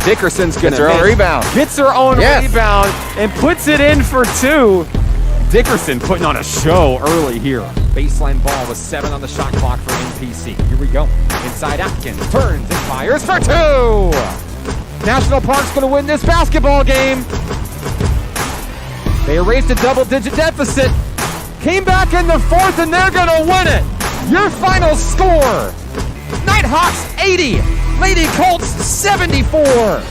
Dickerson's going to Gets her own rebound. Gets her own rebound and puts it in for 2. Dickerson putting on a show early here. Baseline ball with 7 on the shot clock for NPC. Here we go. Inside Atkins, turns and fires for 2. National Park's going to win this basketball game. They erased a double-digit deficit. Came back in the 4th, and they're going to win it. Your final score, Nighthawks 80, Lady Colts 74.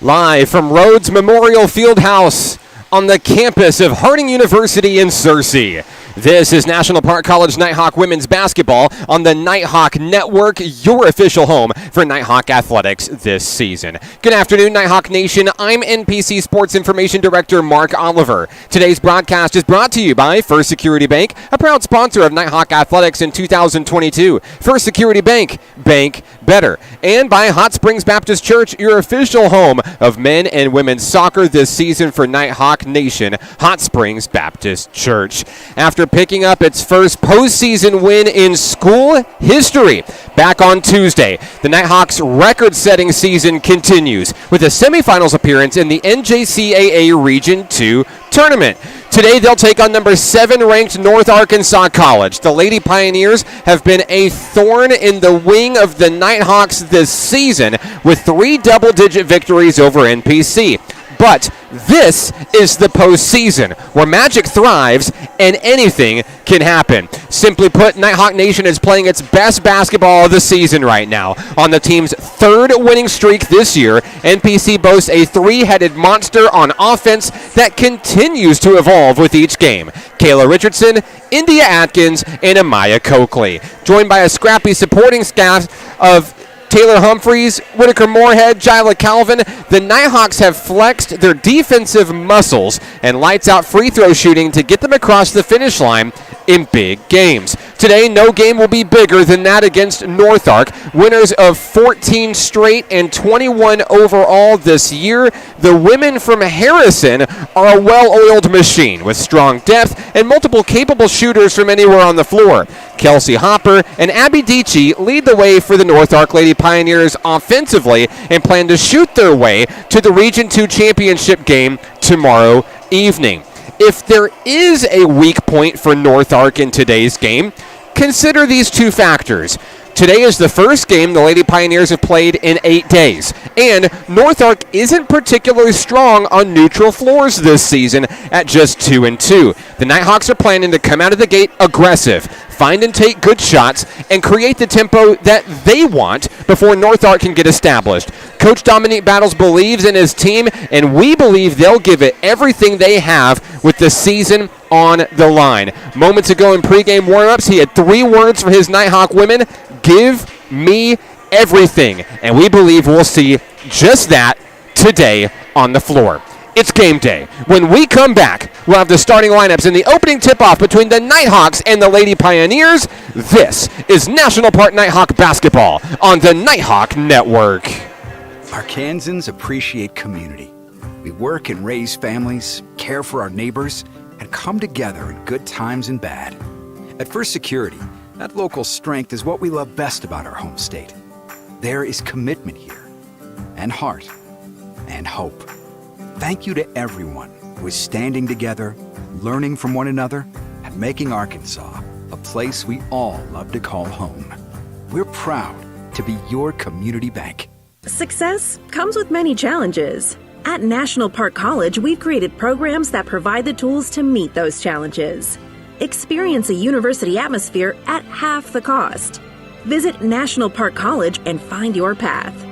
Live from Rhodes Memorial Fieldhouse on the campus of Harding University in Searcy. This is National Park College Nighthawk women's basketball on the Nighthawk Network, your official home for Nighthawk athletics this season. Good afternoon, Nighthawk Nation. I'm NPC Sports Information Director Mark Oliver. Today's broadcast is brought to you by First Security Bank, a proud sponsor of Nighthawk athletics in 2022. First Security Bank, bank better. And by Hot Springs Baptist Church, your official home of men and women's soccer this season for Nighthawk Nation, Hot Springs Baptist Church. After picking up its first postseason win in school history back on Tuesday, the Nighthawks' record-setting season continues with a semifinals appearance in the NJCAA Region 2 tournament. Today, they'll take on number 7 ranked North Arkansas College. The Lady Pioneers have been a thorn in the wing of the Nighthawks this season with 3 double-digit victories over NPC. But this is the postseason where magic thrives and anything can happen. Simply put, Nighthawk Nation is playing its best basketball of the season right now. On the team's 3rd winning streak this year, NPC boasts a 3-headed monster on offense that continues to evolve with each game. Kayla Richardson, India Atkins, and Amaya Coakley. Joined by a scrappy supporting staff of Taylor Humphreys, Whitaker Moorhead, Jyla Calvin, the Nighthawks have flexed their defensive muscles and lights out free throw shooting to get them across the finish line in big games. Today, no game will be bigger than that against North Ark, winners of 14 straight and 21 overall this year. The women from Harrison are a well-oiled machine with strong depth and multiple capable shooters from anywhere on the floor. Kelsey Hopper and Abby Dici lead the way for the North Ark Lady Pioneers offensively and plan to shoot their way to the Region 2 championship game tomorrow evening. If there is a weak point for North Ark in today's game, consider these 2 factors. Today is the first game the Lady Pioneers have played in 8 days, and North Ark isn't particularly strong on neutral floors this season at just 2-2. The Nighthawks are planning to come out of the gate aggressive, find and take good shots, and create the tempo that they want before North Ark can get established. Coach Dominique Battles believes in his team, and we believe they'll give it everything they have with the season on the line. Moments ago in pregame warm-ups, he had 3 words for his Nighthawk women: give me everything. And we believe we'll see just that today on the floor. It's game day. When we come back, we'll have the starting lineups in the opening tip-off between the Nighthawks and the Lady Pioneers. This is National Park Nighthawk basketball on the Nighthawk Network. Arkansans appreciate community. We work and raise families, care for our neighbors, and come together in good times and bad. At First Security, that local strength is what we love best about our home state. There is commitment here, and heart, and hope. Thank you to everyone who is standing together, learning from one another, and making Arkansas a place we all love to call home. We're proud to be your community bank. Success comes with many challenges. At National Park College, we've created programs that provide the tools to meet those challenges. Experience a university atmosphere at half the cost. Visit National Park College and find your path.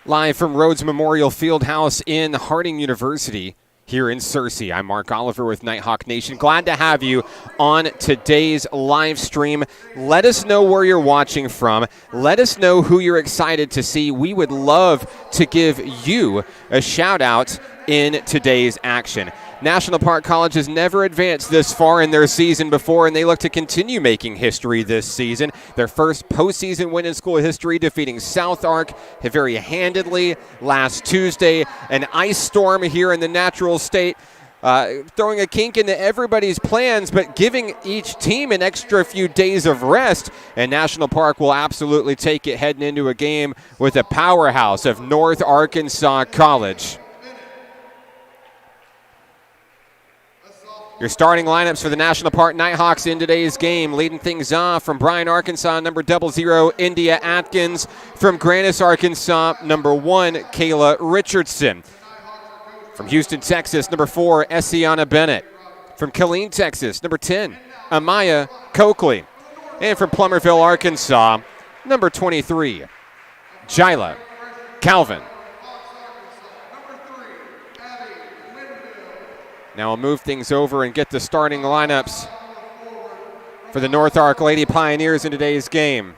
Live from Rhodes Memorial Fieldhouse in Harding University here in Searcy. I'm Mark Oliver with Nighthawk Nation. Glad to have you on today's live stream. Let us know where you're watching from. Let us know who you're excited to see. We would love to give you a shout out in today's action. National Park College has never advanced this far in their season before, and they look to continue making history this season. Their first postseason win in school history, defeating South Ark very handedly last Tuesday. An ice storm here in the natural state, throwing a kink into everybody's plans, but giving each team an extra few days of rest. And National Park will absolutely take it heading into a game with a powerhouse of North Arkansas College. Your starting lineups for the National Park Nighthawks in today's game. Leading things off from Bryan, Arkansas, number 00, India Atkins. From Grandis, Arkansas, number 1, Kayla Richardson. From Houston, Texas, number 4, Essiana Bennett. From Killeen, Texas, number 10, Amaya Coakley. And from Plummerville, Arkansas, number 23, Jyla Calvin. Now we'll move things over and get the starting lineups for the North Ark Lady Pioneers in today's game.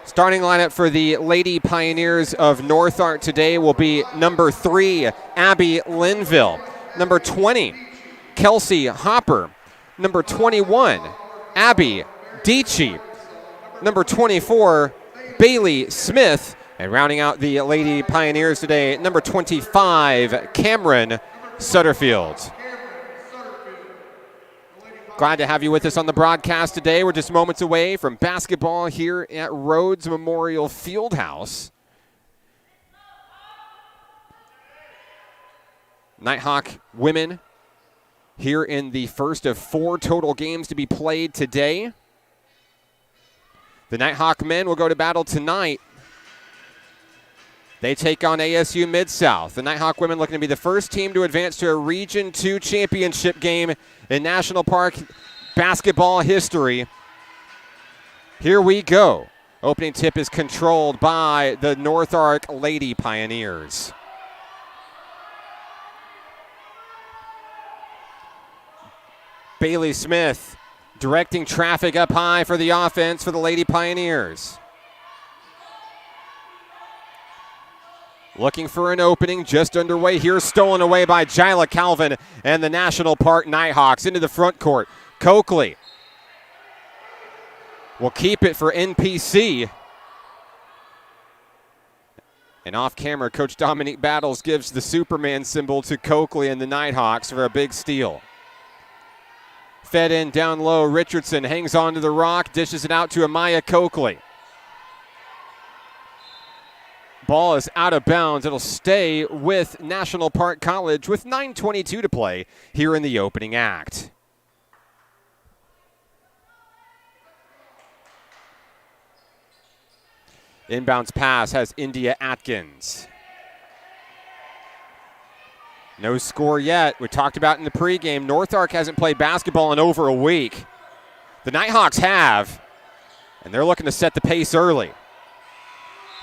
Starting lineup for the Lady Pioneers of North Ark today will be number 3, Abby Linville. Number 20, Kelsey Hopper. Number 21, Abby Dietschy. Number 24, Bailey Smith. And rounding out the Lady Pioneers today, number 25, Cameron Sutterfield. Glad to have you with us on the broadcast today. We're just moments away from basketball here at Rhodes Memorial Fieldhouse. Nighthawk women here in the first of 4 total games to be played today. The Nighthawk men will go to battle tonight. They take on ASU Mid-South. The Nighthawk women looking to be the first team to advance to a Region 2 championship game in National Park basketball history. Here we go. Opening tip is controlled by the North Ark Lady Pioneers. Bailey Smith directing traffic up high for the offense for the Lady Pioneers. Looking for an opening, just underway here, stolen away by Jyla Calvin and the National Park Nighthawks into the front court. Coakley will keep it for NPC. And off camera, Coach Dominique Battles gives the Superman symbol to Coakley and the Nighthawks for a big steal. Fed in down low, Richardson hangs on to the rock, dishes it out to Amaya Coakley. Ball is out of bounds. It'll stay with National Park College with 9:22 to play here in the opening act. Inbounds pass has India Atkins. No score yet. We talked about in the pregame, North Ark hasn't played basketball in over a week. The Nighthawks have, and they're looking to set the pace early.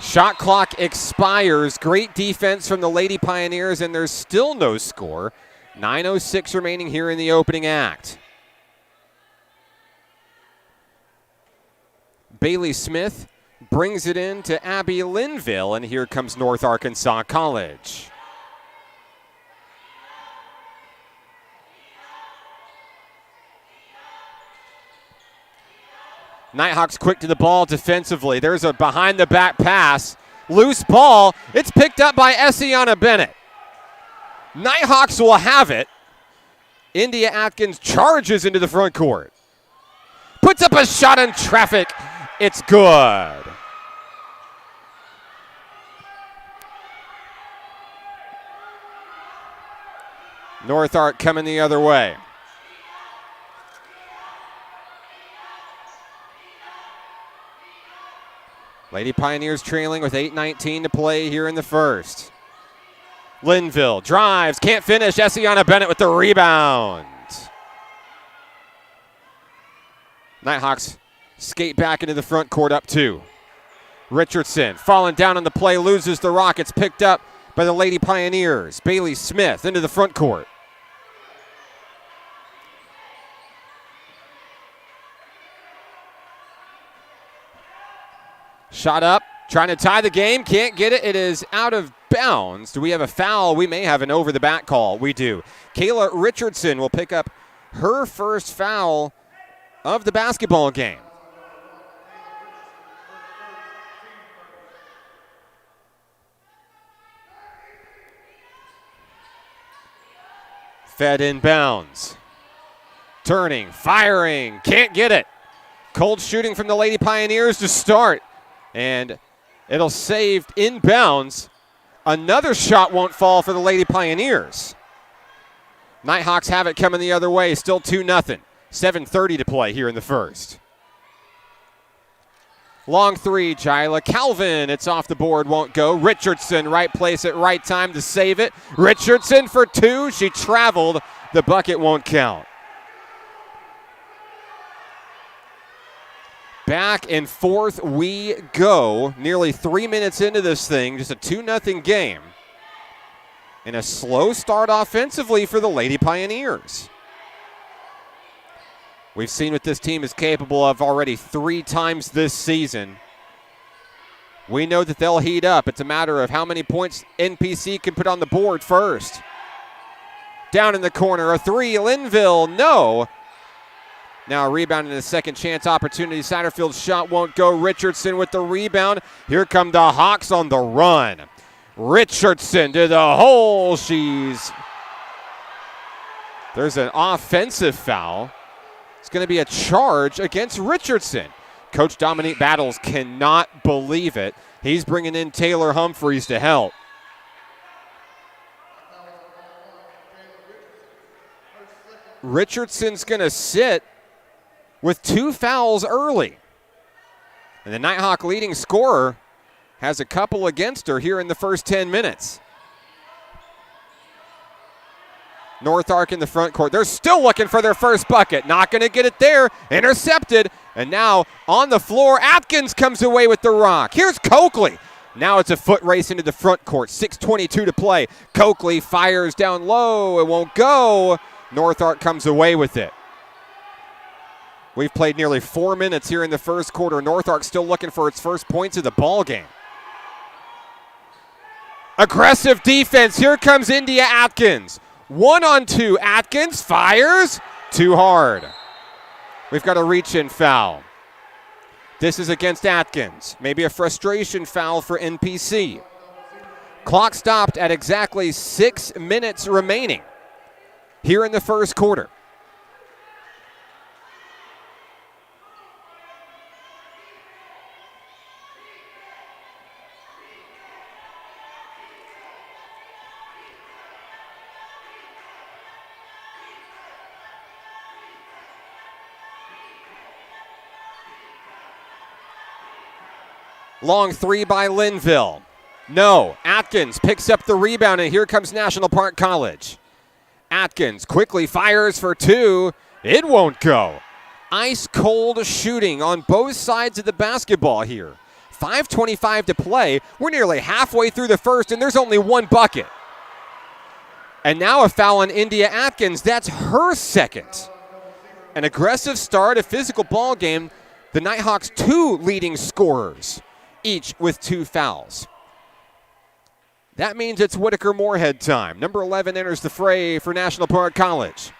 Shot clock expires. Great defense from the Lady Pioneers, and there's still no score. 9:06 remaining here in the opening act. Bailey Smith brings it in to Abby Linville, and here comes North Arkansas College. Nighthawks quick to the ball defensively. There's a behind-the-back pass. Loose ball. It's picked up by Essiana Bennett. Nighthawks will have it. India Atkins charges into the front court. Puts up a shot in traffic. It's good. North Ark coming the other way. Lady Pioneers trailing with 8:19 to play here in the first. Linville drives, can't finish. Essiana Bennett with the rebound. Nighthawks skate back into the front court up 2. Richardson falling down on the play, loses the rock. It's picked up by the Lady Pioneers. Bailey Smith into the front court. Shot up, trying to tie the game, can't get it. It is out of bounds. Do we have a foul? We may have an over-the-back call. We do. Kayla Richardson will pick up her first foul of the basketball game. Fed inbounds. Turning, firing, can't get it. Cold shooting from the Lady Pioneers to start. And it'll save inbounds. Another shot won't fall for the Lady Pioneers. Nighthawks have it coming the other way. Still 2-0. 7:30 to play here in the first. Long 3, Jyla Calvin. It's off the board, won't go. Richardson, right place at right time to save it. Richardson for 2. She traveled. The bucket won't count. Back and forth we go. Nearly 3 minutes into this thing. Just a 2-0 game. And a slow start offensively for the Lady Pioneers. We've seen what this team is capable of already 3 times this season. We know that they'll heat up. It's a matter of how many points NPC can put on the board first. Down in the corner, a 3, Linville, no. Now a rebound and a second chance opportunity. Satterfield's shot won't go. Richardson with the rebound. Here come the Hawks on the run. Richardson to the hole. There's an offensive foul. It's going to be a charge against Richardson. Coach Dominique Battles cannot believe it. He's bringing in Taylor Humphreys to help. Richardson's going to sit with 2 fouls early. And the Nighthawk leading scorer has a couple against her here in the first 10 minutes. North Ark in the front court. They're still looking for their first bucket. Not going to get it there. Intercepted. And now on the floor, Atkins comes away with the rock. Here's Coakley. Now it's a foot race into the front court. 6:22 to play. Coakley fires down low. It won't go. North Ark comes away with it. We've played nearly 4 minutes here in the first quarter. North Ark still looking for its first points of the ball game. Aggressive defense. Here comes India Atkins. 1-on-2. Atkins fires. Too hard. We've got a reach-in foul. This is against Atkins. Maybe a frustration foul for NPC. Clock stopped at exactly 6 minutes remaining here in the first quarter. Long 3 by Linville. No. Atkins picks up the rebound, and here comes National Park College. Atkins quickly fires for 2. It won't go. Ice cold shooting on both sides of the basketball here. 5:25 to play. We're nearly halfway through the first, and there's only 1 bucket. And now a foul on India Atkins. That's her second. An aggressive start, a physical ball game. The Nighthawks 2 leading scorers, each with 2 fouls. That means it's Whitaker-Moorhead time. Number 11 enters the fray for National Park College.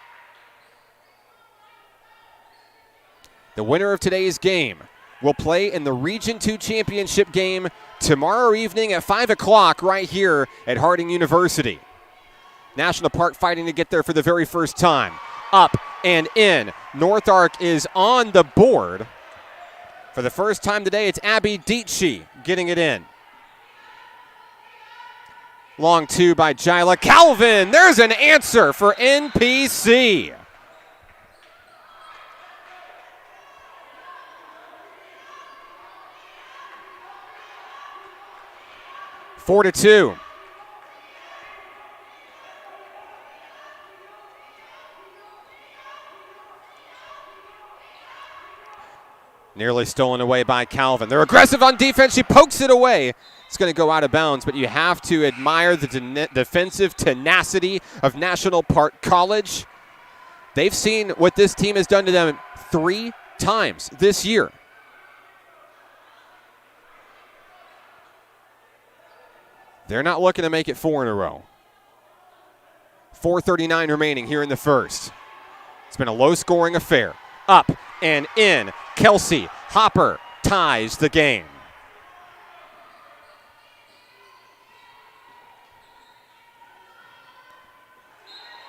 The winner of today's game will play in the Region 2 championship game tomorrow evening at 5 o'clock right here at Harding University. National Park fighting to get there for the very first time. Up and in. North Ark is on the board. For the first time today, it's Abby Dietschy getting it in. Long 2 by Jyla Calvin. There's an answer for NPC. Four to 2. Nearly stolen away by Calvin. They're aggressive on defense. She pokes it away. It's going to go out of bounds, but you have to admire the defensive tenacity of National Park College. They've seen what this team has done to them 3 times this year. They're not looking to make it 4 in a row. 4:39 remaining here in the first. It's been a low-scoring affair. Up and in. Kelsey Hopper ties the game.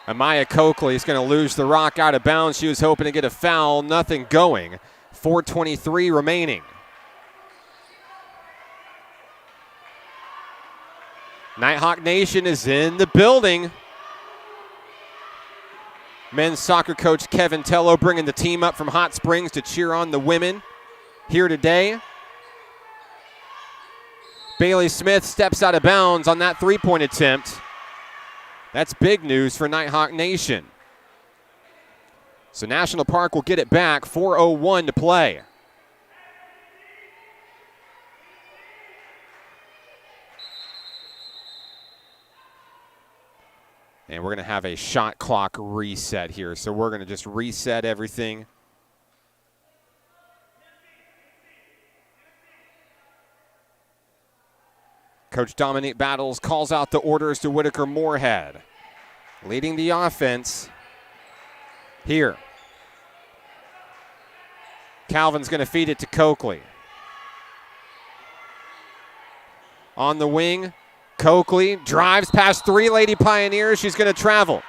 Amaya Coakley is going to lose the rock out of bounds. She was hoping to get a foul. Nothing going. 4:23 remaining. Nighthawk Nation is in the building. Men's soccer coach Kevin Tello bringing the team up from Hot Springs to cheer on the women here today. Bailey Smith steps out of bounds on that three-point attempt. That's big news for Nighthawk Nation. So National Park will get it back. 4:01 to play. And we're going to have a shot clock reset here. So we're going to just reset everything. Coach Dominique Battles calls out the orders to Whitaker Moorhead. Leading the offense here. Calvin's going to feed it to Coakley. On the wing, Coakley drives past 3 Lady Pioneers. She's going to travel.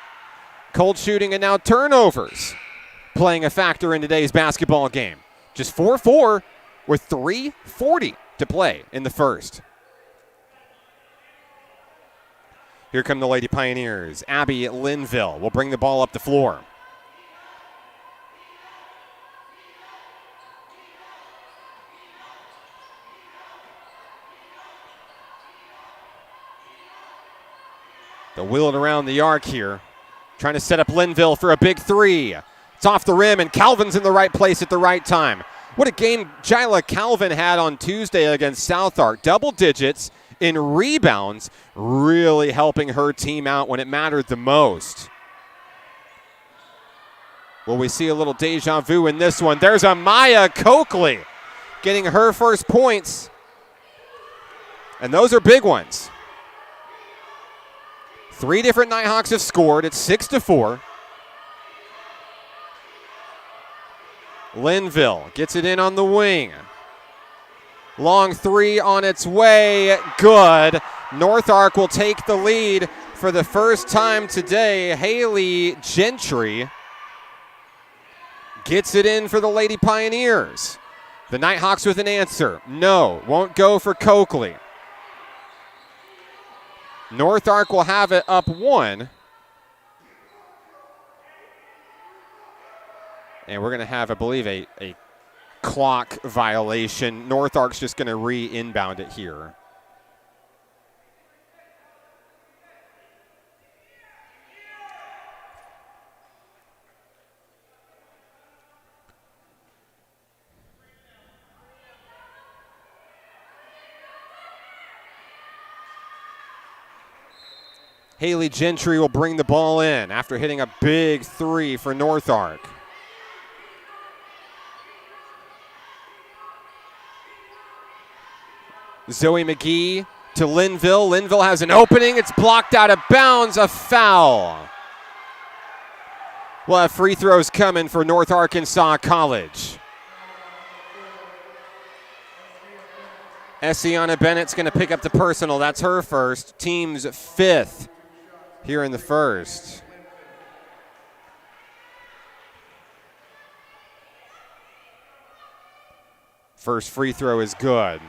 Cold shooting and now turnovers playing a factor in today's basketball game. Just 4-4 with 3:40 to play in the first. Here come the Lady Pioneers. Abby Linville will bring the ball up the floor. They'll wheel it around the arc here. Trying to set up Linville for a big 3. It's off the rim, and Calvin's in the right place at the right time. What a game Jyla Calvin had on Tuesday against South Ark. Double digits in rebounds, really helping her team out when it mattered the most. Will we see a little deja vu in this one? There's Amaya Coakley getting her first points. And those are big ones. 3 different Nighthawks have scored. It's 6-4. Linville gets it in on the wing. Long 3 on its way. Good. North Ark will take the lead for the first time today. Haley Gentry gets it in for the Lady Pioneers. The Nighthawks with an answer. No, won't go for Coakley. North Ark will have it up 1. And we're going to have, I believe, a clock violation. North Ark's just going to re-inbound it here. Haley Gentry will bring the ball in after hitting a big 3 for North Ark. Zoe McGee to Linville. Linville has an opening. It's blocked out of bounds. A foul. We'll have free throws coming for North Arkansas College. Essiana Bennett's going to pick up the personal. That's her first. Team's 5th here in the first. First free throw is good.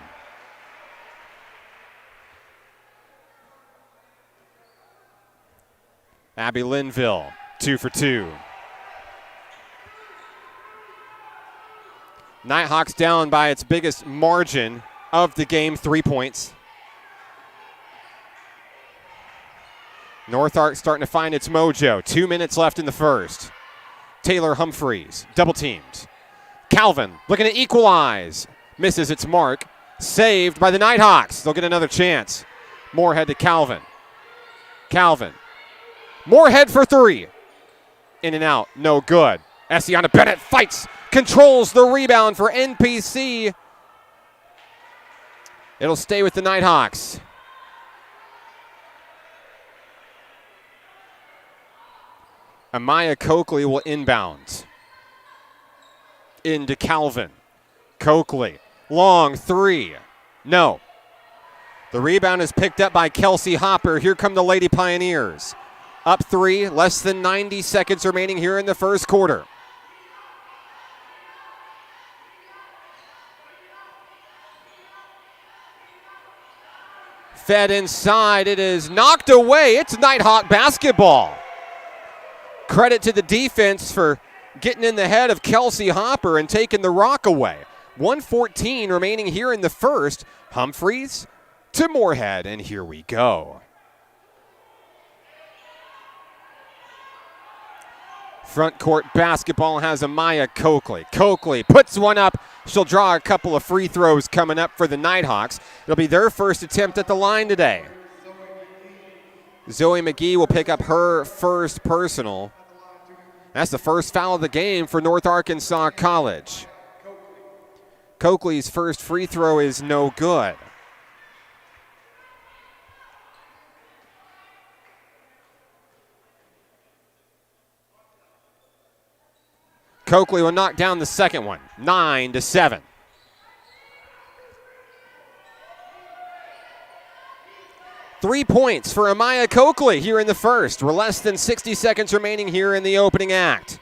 Abby Linville, 2 for 2. Nighthawks down by its biggest margin of the game, 3 points. North Ark starting to find its mojo. 2 minutes left in the first. Taylor Humphreys, double teamed. Calvin looking to equalize. Misses its mark. Saved by the Nighthawks. They'll get another chance. Moorhead to Calvin. Calvin. Moorhead for three. In and out. No good. Essiana Bennett fights. Controls the rebound for NPC. It'll stay with the Nighthawks. Amaya Coakley will inbound. Into Calvin. Coakley. Long three. No. The rebound is picked up by Kelsey Hopper. Here come the Lady Pioneers. Up three, less than 90 seconds remaining here in the first quarter. Fed inside. It is knocked away. It's Nighthawk basketball. Credit to the defense for getting in the head of Kelsey Hopper and taking the rock away. 1:14 remaining here in the first. Humphreys to Moorhead, and here we go. Front court basketball has Amaya Coakley. Coakley puts one up. She'll draw a couple of free throws coming up for the Nighthawks. It'll be their first attempt at the line today. Zoe McGee will pick up her first personal. That's the first foul of the game for North Arkansas College. Coakley's first free throw is no good. Coakley will knock down the second one, 9-7. Three points for Amaya Coakley here in the first. We're less than 60 seconds remaining here in the opening act.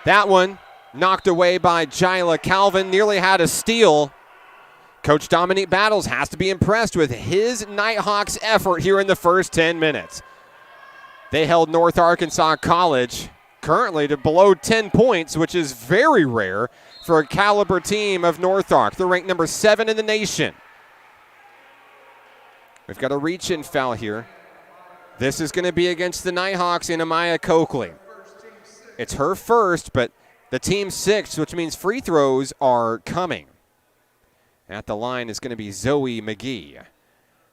That one knocked away by Jyla Calvin, nearly had a steal. Coach Dominique Battles has to be impressed with his Nighthawks effort here in the first 10 minutes. They held North Arkansas College currently to below 10 points, which is very rare for a caliber team of North Ark. They're ranked number 7 in the nation. We've got a reach-in foul here. This is going to be against the Nighthawks and Amaya Coakley. It's her first, but the team's sixth, which means free throws are coming. At the line is going to be Zoe McGee.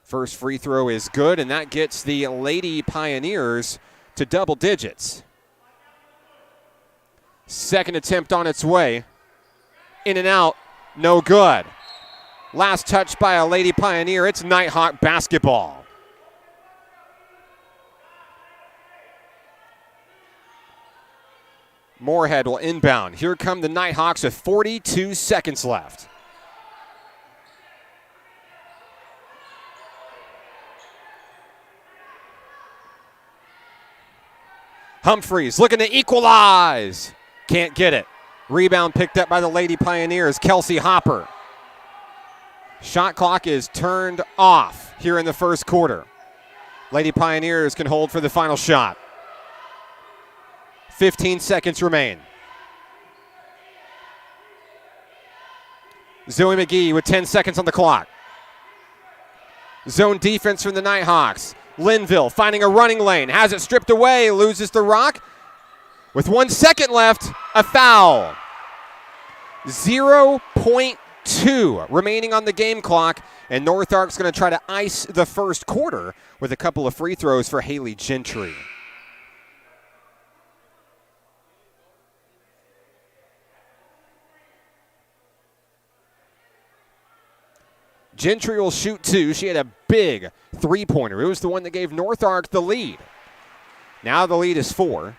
First free throw is good, and that gets the Lady Pioneers to double digits. Second attempt on its way. In and out, no good. Last touch by a Lady Pioneer. It's Nighthawk basketball. Moorhead will inbound. Here come the Nighthawks with 42 seconds left. Humphreys looking to equalize. Can't get it. Rebound picked up by the Lady Pioneers. Kelsey Hopper. Shot clock is turned off here in the first quarter. Lady Pioneers can hold for the final shot. 15 seconds remain. Zoe McGee with 10 seconds on the clock. Zone defense from the Nighthawks. Linville finding a running lane. Has it stripped away. Loses the rock. With 1 second left, a foul. 0.2 remaining on the game clock. And North Ark's going to try to ice the first quarter with a couple of free throws for Haley Gentry. Gentry will shoot two. She had a big three-pointer. It was the one that gave North Ark the lead. Now the lead is 4.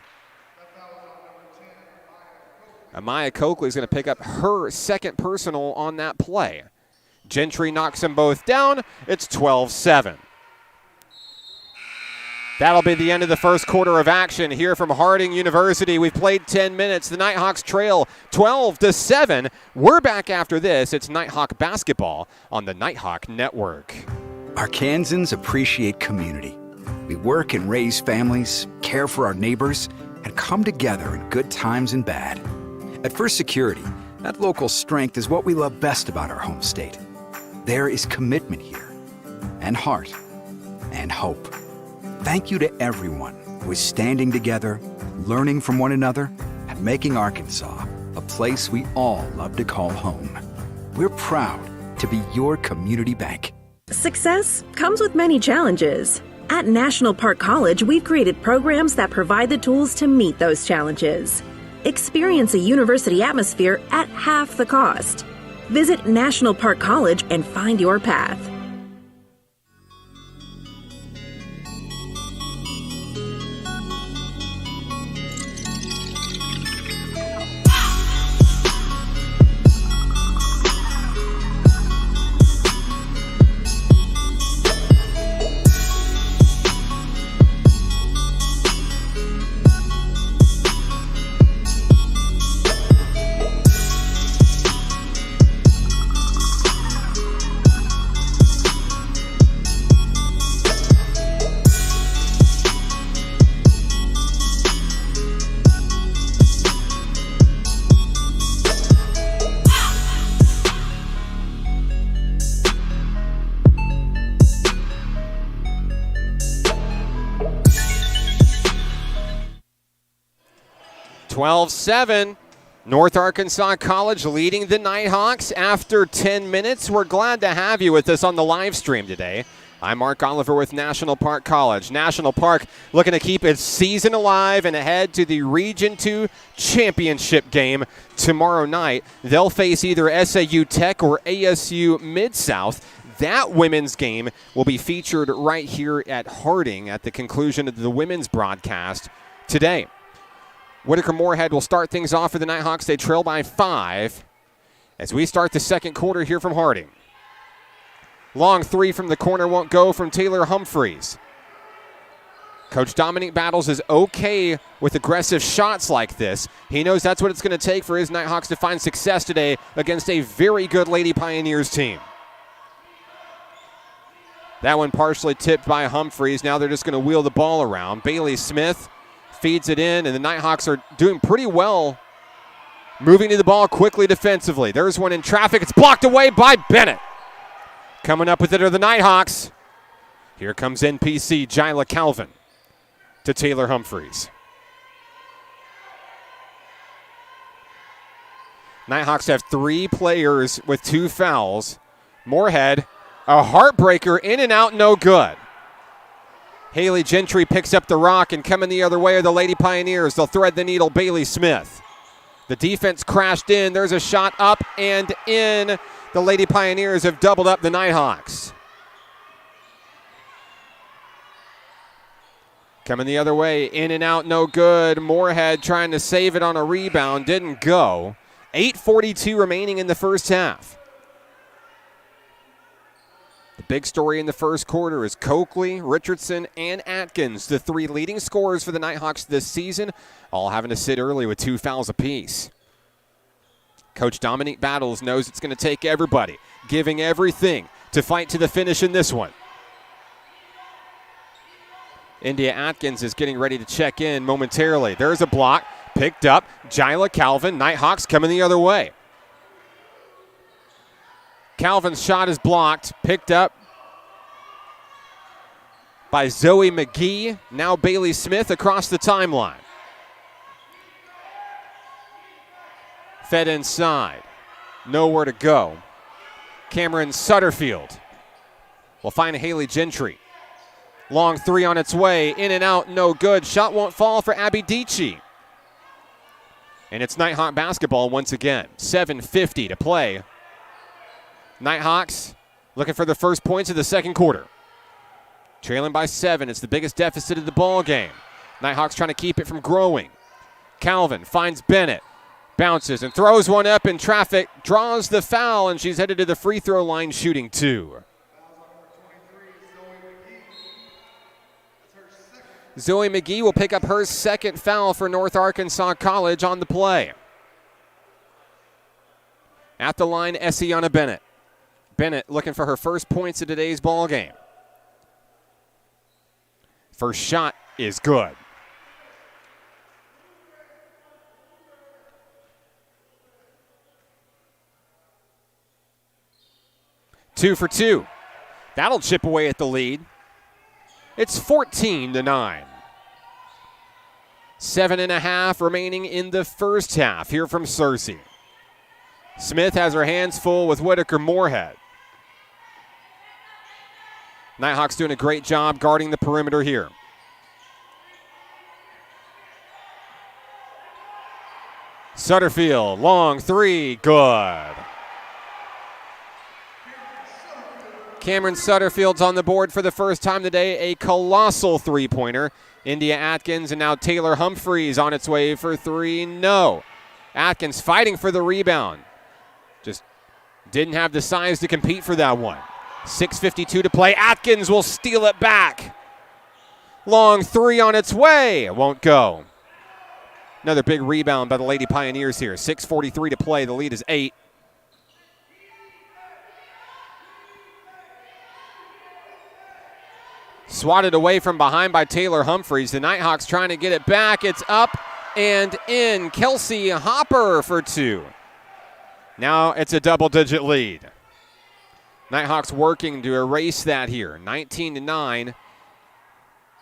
Amaya Coakley is going to pick up her second personal on that play. Gentry knocks them both down. It's 12-7. That'll be the end of the first quarter of action here from Harding University. We've played 10 minutes. The Nighthawks trail 12-7. We're back after this. It's Nighthawk basketball on the Nighthawk Network. Arkansans appreciate community. We work and raise families, care for our neighbors, and come together in good times and bad. At First Security, that local strength is what we love best about our home state. There is commitment here, and heart, and hope. Thank you to everyone who is standing together, learning from one another, and and making Arkansas a place we all love to call home. We're proud to be your community bank. Success comes with many challenges. At National Park College, we've created programs that provide the tools to meet those challenges. Experience a university atmosphere at half the cost. Visit National Park College and find your path. (12-7). North Arkansas College leading the Nighthawks after 10 minutes. We're glad to have you with us on the live stream today. I'm Mark Oliver with National Park College. National Park looking to keep its season alive and ahead to the Region 2 championship game tomorrow night. They'll face either SAU Tech or ASU Mid-South. That women's game will be featured right here at Harding at the conclusion of the women's broadcast today. Whitaker-Moorhead will start things off for the Nighthawks. They trail by 5 as we start the second quarter here from Harding. Long three from the corner won't go from Taylor Humphreys. Coach Dominique Battles is okay with aggressive shots like this. He knows that's what it's going to take for his Nighthawks to find success today against a very good Lady Pioneers team. That one partially tipped by Humphreys. Now they're just going to wheel the ball around. Bailey Smith feeds it in, and the Nighthawks are doing pretty well moving to the ball quickly defensively. There's one in traffic. It's blocked away by Bennett. Coming up with it are the Nighthawks. Here comes NPC Jyla Calvin to Taylor Humphreys. Nighthawks have 3 players with 2 fouls. Moorhead, a heartbreaker, in and out, no good. Haley Gentry picks up the rock, and coming the other way are the Lady Pioneers. They'll thread the needle, Bailey Smith. The defense crashed in. There's a shot up and in. The Lady Pioneers have doubled up the Nighthawks. Coming the other way, in and out, no good. Moorhead trying to save it on a rebound, didn't go. 8:42 remaining in the first half. The big story in the first quarter is Coakley, Richardson, and Atkins, the 3 leading scorers for the Nighthawks this season, all having to sit early with 2 fouls apiece. Coach Dominique Battles knows it's going to take everybody, giving everything to fight to the finish in this one. India Atkins is getting ready to check in momentarily. There's a block, picked up, Jyla Calvin, Nighthawks coming the other way. Calvin's shot is blocked, picked up by Zoe McGee. Now Bailey Smith across the timeline. Fed inside. Nowhere to go. Cameron Sutterfield will find Haley Gentry. Long 3 on its way. In and out, no good. Shot won't fall for Abby Dici. And it's Nighthawk basketball once again. 7:50 to play. Nighthawks looking for the first points of the second quarter. Trailing by 7. It's the biggest deficit of the ball game. Nighthawks trying to keep it from growing. Calvin finds Bennett. Bounces and throws one up in traffic. Draws the foul, and she's headed to the free throw line shooting 2. Zoe McGee will pick up her second foul for North Arkansas College on the play. At the line, Essiana Bennett. Bennett looking for her first points of today's ball game. First shot is good. Two for 2. That'll chip away at the lead. It's 14-9. 7.5 remaining in the first half here from Searcy. Smith has her hands full with Whitaker Moorhead. Nighthawks doing a great job guarding the perimeter here. Sutterfield, long three, good. Cameron Sutterfield's on the board for the first time today, a colossal three-pointer. India Atkins and now Taylor Humphreys on its way for three, no. Atkins fighting for the rebound. Just didn't have the size to compete for that one. 6:52 to play. Atkins will steal it back. Long three on its way. Won't go. Another big rebound by the Lady Pioneers here. 6:43 to play. The lead is 8. Swatted away from behind by Taylor Humphreys. The Nighthawks trying to get it back. It's up and in. Kelsey Hopper for two. Now it's a double-digit lead. Nighthawks working to erase that here. 19-9.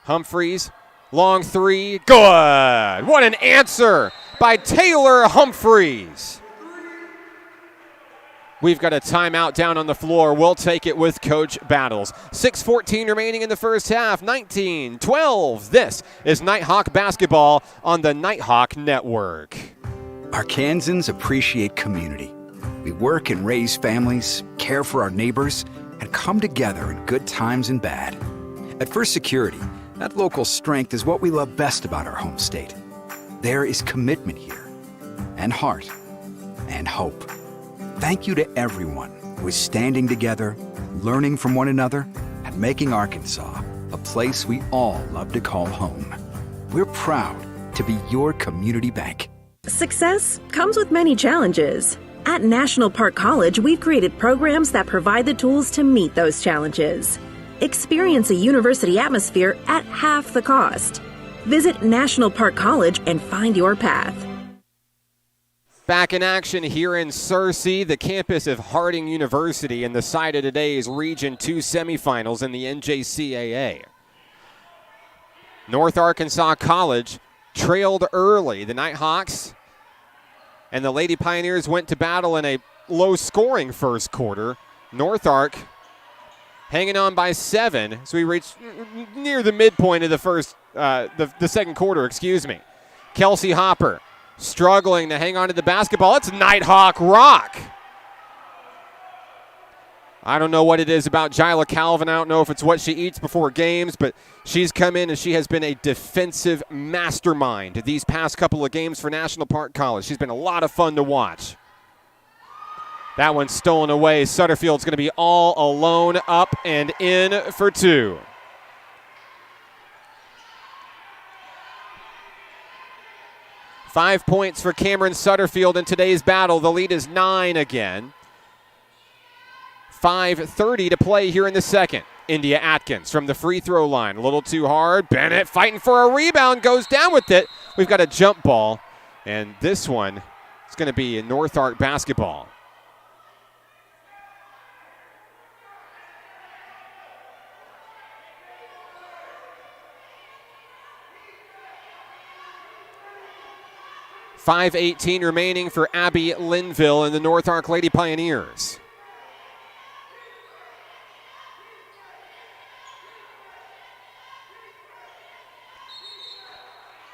Humphreys, long three, good. What an answer by Taylor Humphreys. We've got a timeout down on the floor. We'll take it with Coach Battles. 6:14 remaining in the first half. 19-12. This is Nighthawk basketball on the Nighthawk Network. Arkansans appreciate community. We work and raise families, care for our neighbors, and come together in good times and bad. At First Security, that local strength is what we love best about our home state. There is commitment here, and heart, and hope. Thank you to everyone who is standing together, learning from one another, and making Arkansas a place we all love to call home. We're proud to be your community bank. Success comes with many challenges. At National Park College, we've created programs that provide the tools to meet those challenges. Experience a university atmosphere at half the cost. Visit National Park College and find your path. Back in action here in Searcy, the campus of Harding University, and the site of today's Region 2 semifinals in the NJCAA. North Arkansas College trailed early. The Nighthawks and the Lady Pioneers went to battle in a low-scoring first quarter. North Ark hanging on by 7, so we reached near the midpoint of the second quarter, Kelsey Hopper struggling to hang on to the basketball. It's Nighthawk rock. I don't know what it is about Jyla Calvin. I don't know if it's what she eats before games, but she's come in and she has been a defensive mastermind these past couple of games for National Park College. She's been a lot of fun to watch. That one's stolen away. Sutterfield's going to be all alone, up and in for two. Five points for Cameron Sutterfield in today's battle. The lead is 9 again. 5:30 to play here in the second. India Atkins from the free throw line. A little too hard. Bennett fighting for a rebound. Goes down with it. We've got a jump ball. And this one is going to be a North Ark basketball. .5:18 remaining for Abby Linville and the North Ark Lady Pioneers.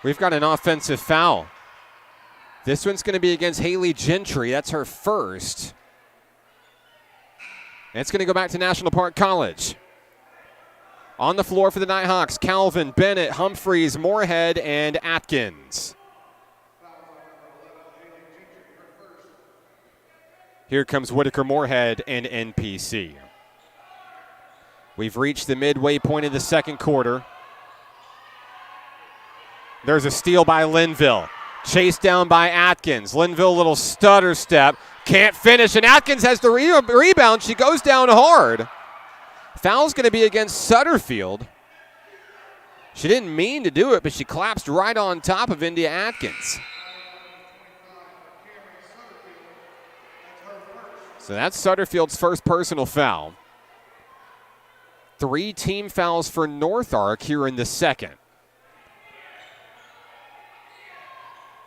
We've got an offensive foul. This one's going to be against Haley Gentry. That's her first. And it's going to go back to National Park College. On the floor for the Nighthawks, Calvin, Bennett, Humphreys, Moorhead, and Atkins. Here comes Whitaker Moorhead and NPC. We've reached the midway point of the second quarter. There's a steal by Linville. Chased down by Atkins. Linville, little stutter step. Can't finish, and Atkins has the rebound. She goes down hard. Foul's going to be against Sutterfield. She didn't mean to do it, but she collapsed right on top of India Atkins. So that's Sutterfield's first personal foul. 3 team fouls for North Ark here in the second.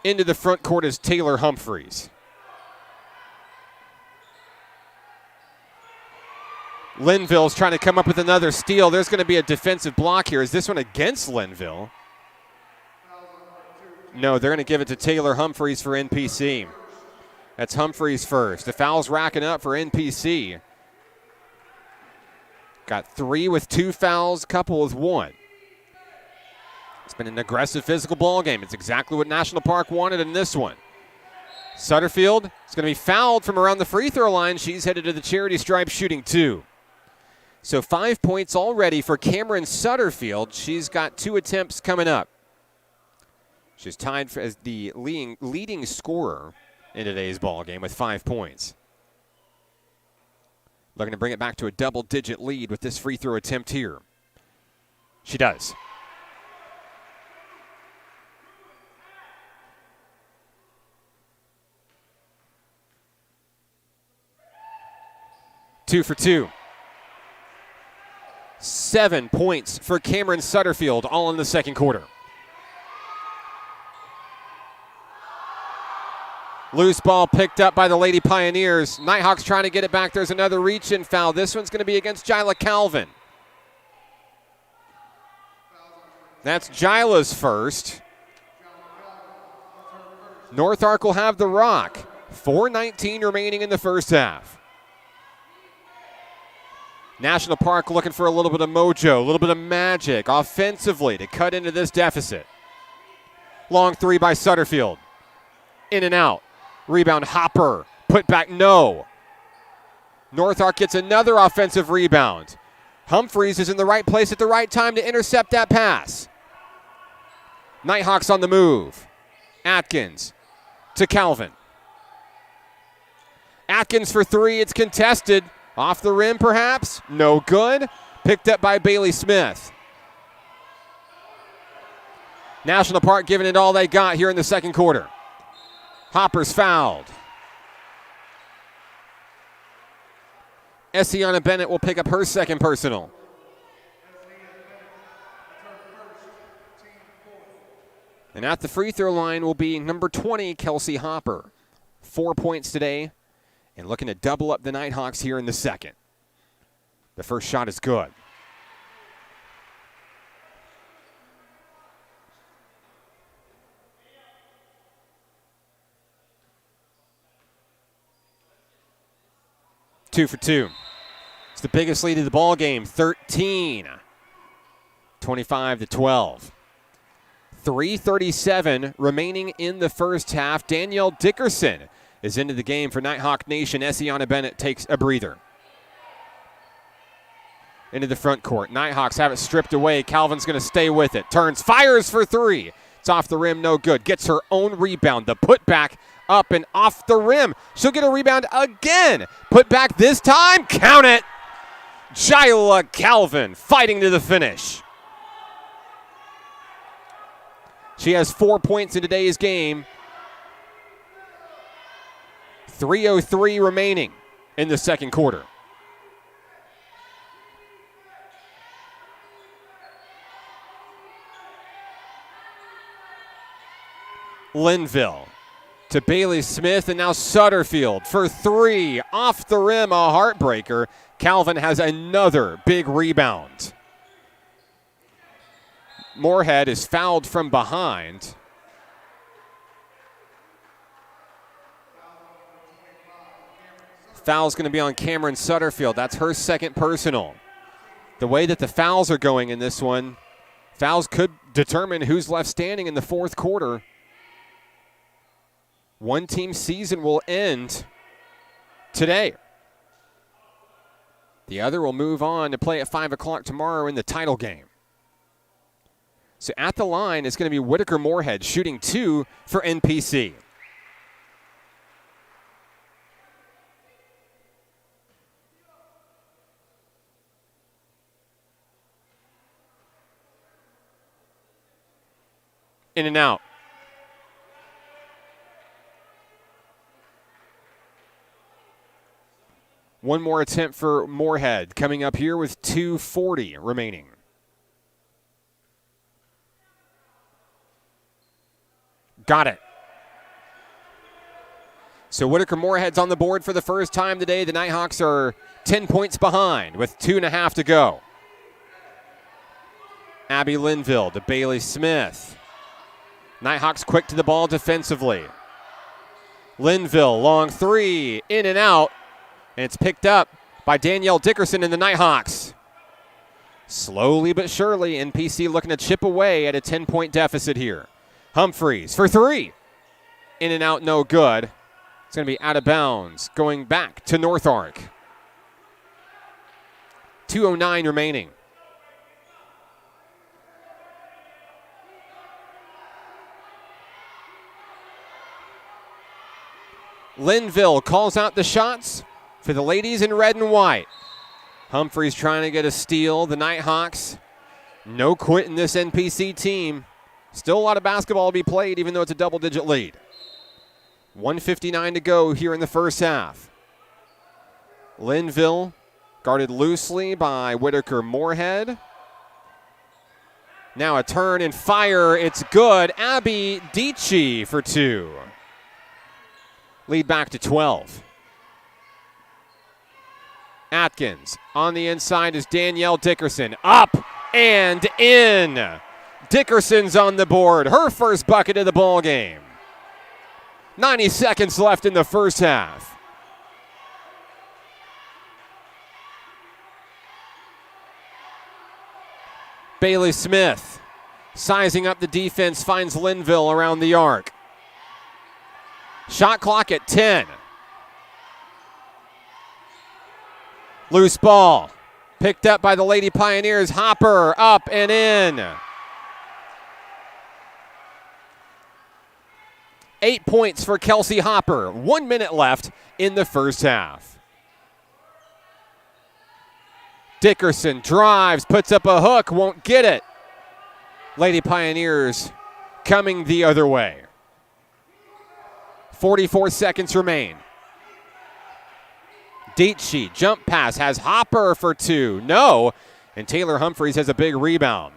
Into the front court is Taylor Humphreys. Linville's trying to come up with another steal. There's going to be a defensive block here. Is this one against Linville? No, they're going to give it to Taylor Humphreys for NPC. That's Humphreys first. The foul's racking up for NPC. Got 3 with 2 fouls, couple with 1. It's been an aggressive physical ball game. It's exactly what National Park wanted in this one. Sutterfield is going to be fouled from around the free throw line. She's headed to the charity stripe shooting 2. So 5 points already for Cameron Sutterfield. She's got 2 attempts coming up. She's tied as the leading scorer in today's ball game with 5 points. Looking to bring it back to a double-digit lead with this free throw attempt here. She does. Two for 2. 7 points for Cameron Sutterfield, all in the second quarter. Loose ball picked up by the Lady Pioneers. Nighthawks trying to get it back. There's another reach-in foul. This one's going to be against Jyla Calvin. That's Jyla's first. North Ark will have the rock. 4:19 remaining in the first half. National Park looking for a little bit of mojo, a little bit of magic offensively to cut into this deficit. Long 3 by Sutterfield. In and out. Rebound Hopper. Put back no. North Ark gets another offensive rebound. Humphreys is in the right place at the right time to intercept that pass. Nighthawks on the move. Atkins to Calvin. Atkins for 3. It's contested. Off the rim, perhaps. No good. Picked up by Bailey Smith. National Park giving it all they got here in the second quarter. Hopper's fouled. Essiana Bennett will pick up her second personal. And at the free throw line will be number 20, Kelsey Hopper. 4 points today. And looking to double up the Nighthawks here in the second. The first shot is good. Two for 2. It's the biggest lead of the ball game, 13. 25-12. 3:37 remaining in the first half. Danielle Dickerson is into the game for Nighthawk Nation. Essiana Bennett takes a breather. Into the front court. Nighthawks have it stripped away. Calvin's going to stay with it. Turns, fires for 3. It's off the rim, no good. Gets her own rebound. The putback up and off the rim. She'll get a rebound again. Put back this time. Count it. Jyla Calvin fighting to the finish. She has 4 points in today's game. 3:03 remaining in the second quarter. Linville to Bailey Smith, and now Sutterfield for 3. Off the rim, a heartbreaker. Calvin has another big rebound. Moorhead is fouled from behind. Foul's going to be on Cameron Sutterfield. That's her second personal. The way that the fouls are going in this one, fouls could determine who's left standing in the fourth quarter. One team's season will end today. The other will move on to play at 5 o'clock tomorrow in the title game. So at the line is going to be Whitaker Moorhead shooting 2 for NPC. In and out. One more attempt for Moorhead coming up here with 2:40 remaining. Got it. So Whitaker Moorhead's on the board for the first time today. The Nighthawks are 10 points behind with 2.5 to go. Abby Linville to Bailey Smith. Nighthawks quick to the ball defensively. Linville, long three, in and out. And it's picked up by Danielle Dickerson and the Nighthawks. Slowly but surely, NPC looking to chip away at a 10-point deficit here. Humphreys for three. In and out, no good. It's going to be out of bounds, going back to North Arc. 2:09 remaining. Linville calls out the shots for the ladies in red and white. Humphreys trying to get a steal. The Nighthawks, no quit in this NPC team. Still a lot of basketball to be played, even though it's a double-digit lead. 1:59 to go here in the first half. Linville guarded loosely by Whitaker Moorhead. Now a turn and fire. It's good. Abby Dici for two. Lead back to 12. Atkins on the inside is Danielle Dickerson. Up and in. Dickerson's on the board. Her first bucket of the ball game. 90 seconds left in the first half. Bailey Smith sizing up the defense, finds Linville around the arc. Shot clock at 10. Loose ball. Picked up by the Lady Pioneers. Hopper up and in. 8 points for Kelsey Hopper. 1 minute left in the first half. Dickerson drives, puts up a hook, won't get it. Lady Pioneers coming the other way. 44 seconds remain. Dici, jump pass, has Hopper for two. No, and Taylor Humphreys has a big rebound.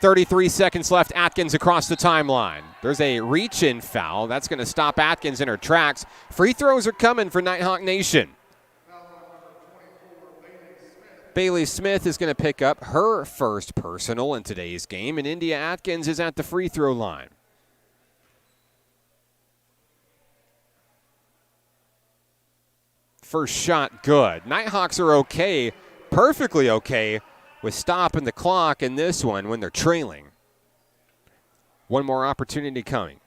33 seconds left, Atkins across the timeline. There's a reach-in foul. That's going to stop Atkins in her tracks. Free throws are coming for Nighthawk Nation. Bailey Smith is going to pick up her first personal in today's game, and India Atkins is at the free throw line. First shot good. Nighthawks are okay, perfectly okay, with stopping the clock in this one when they're trailing. One more opportunity coming.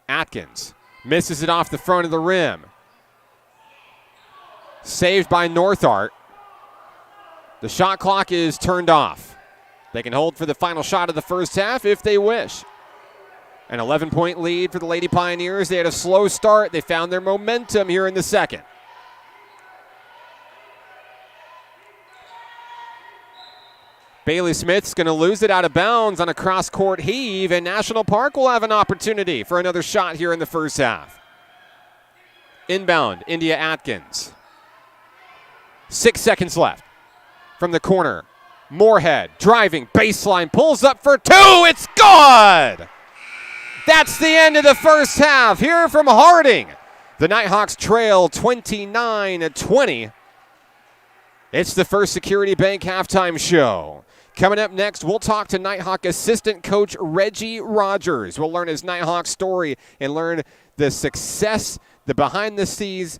Atkins misses it off the front of the rim. Saved by North Arc. The shot clock is turned off. They can hold for the final shot of the first half if they wish. An 11-point lead for the Lady Pioneers. They had a slow start. They found their momentum here in the second. Bailey Smith's going to lose it out of bounds on a cross-court heave, and National Park will have an opportunity for another shot here in the first half. Inbound, India Atkins. 6 seconds left. From the corner, Moorhead driving, baseline, pulls up for two. It's good! That's the end of the first half. Here from Harding, the Nighthawks trail 29-20. It's the First Security Bank halftime show. Coming up next, we'll talk to Nighthawk assistant coach Reggie Rogers. We'll learn his Nighthawk story and learn the success, the behind-the-scenes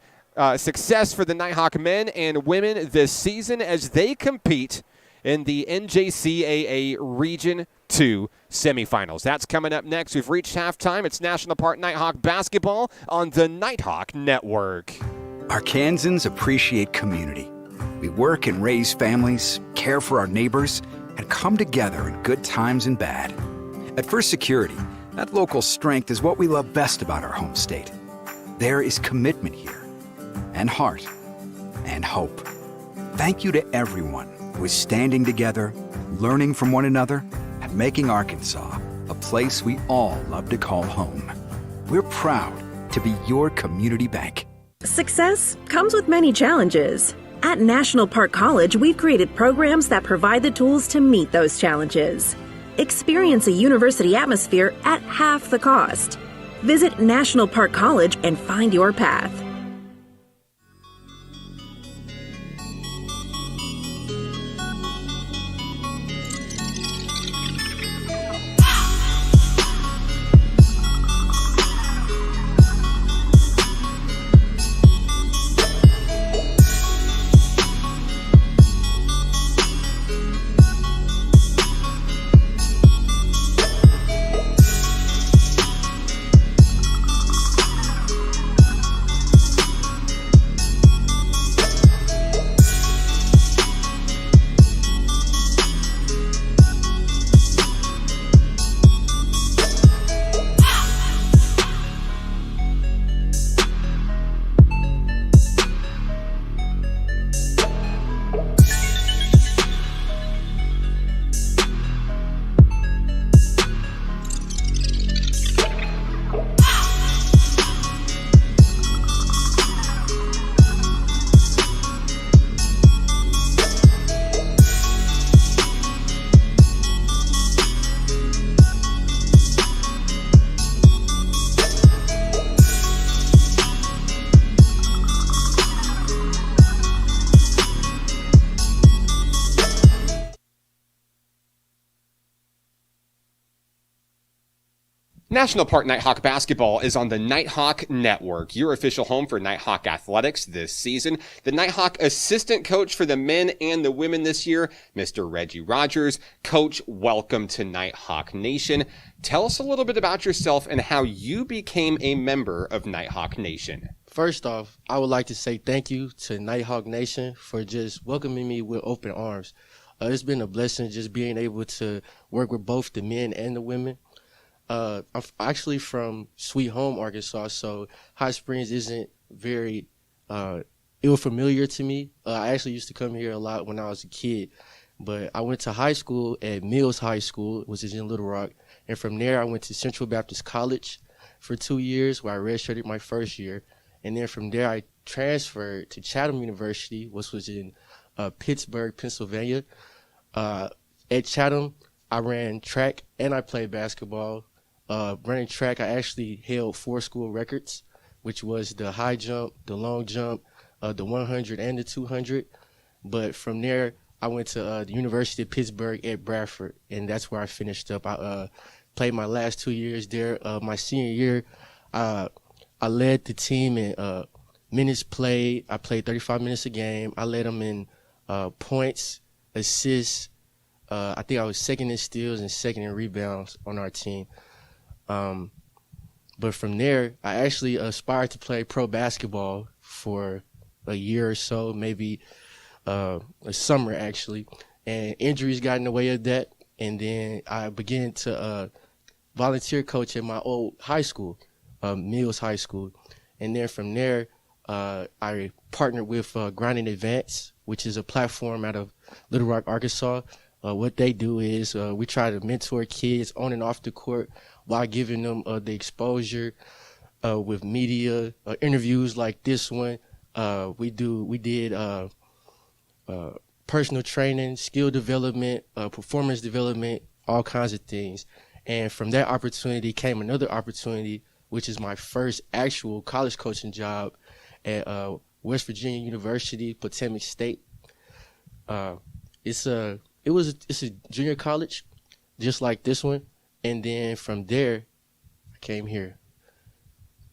success for the Nighthawk men and women this season as they compete in the NJCAA Region 2 semifinals. That's coming up next. We've reached halftime. It's National Park Nighthawk basketball on the Nighthawk Network. Arkansans appreciate community. We work and raise families, care for our neighbors, and come together in good times and bad. At First Security, that local strength is what we love best about our home state. There is commitment here, and heart, and hope. Thank you to everyone who is standing together, learning from one another, and making Arkansas a place we all love to call home. We're proud to be your community bank. Success comes with many challenges. At National Park College, we've created programs that provide the tools to meet those challenges. Experience a university atmosphere at half the cost. Visit National Park College and find your path. National Park Nighthawk basketball is on the Nighthawk Network, your official home for Nighthawk athletics this season. The Nighthawk assistant coach for the men and the women this year, Mr. Reggie Rogers. Coach, welcome to Nighthawk Nation. Tell us a little bit about yourself and how you became a member of Nighthawk Nation. First off, I would like to say thank you to Nighthawk Nation for just welcoming me with open arms. It's been a blessing just being able to work with both the men and the women. I'm actually from Sweet Home, Arkansas, so Hot Springs isn't very ill-familiar to me. I actually used to come here a lot when I was a kid, but I went to high school at Mills High School, which is in Little Rock, and from there I went to Central Baptist College for 2 years, where I redshirted my first year, and then from there I transferred to Chatham University, which was in Pittsburgh, Pennsylvania. At Chatham, I ran track and I played basketball. Running track, I actually held 4 school records, which was the high jump, the long jump, the 100 and the 200. But from there, I went to the University of Pittsburgh at Bradford, and that's where I finished up. I played my last 2 years there. My senior year, I led the team in minutes played. I played 35 minutes a game. I led them in points, assists. I think I was second in steals and second in rebounds on our team. But from there, I actually aspired to play pro basketball for a year or so, maybe a summer actually. And injuries got in the way of that. And then I began to volunteer coach at my old high school, Mills High School. And then from there, I partnered with Grinding Advance, which is a platform out of Little Rock, Arkansas. What they do is we try to mentor kids on and off the court while giving them the exposure with media, interviews like this one. We did personal training, skill development, performance development, all kinds of things. And from that opportunity came another opportunity, which is my first actual college coaching job at West Virginia University, Potomac State. It's a junior college, just like this one. And then from there, I came here.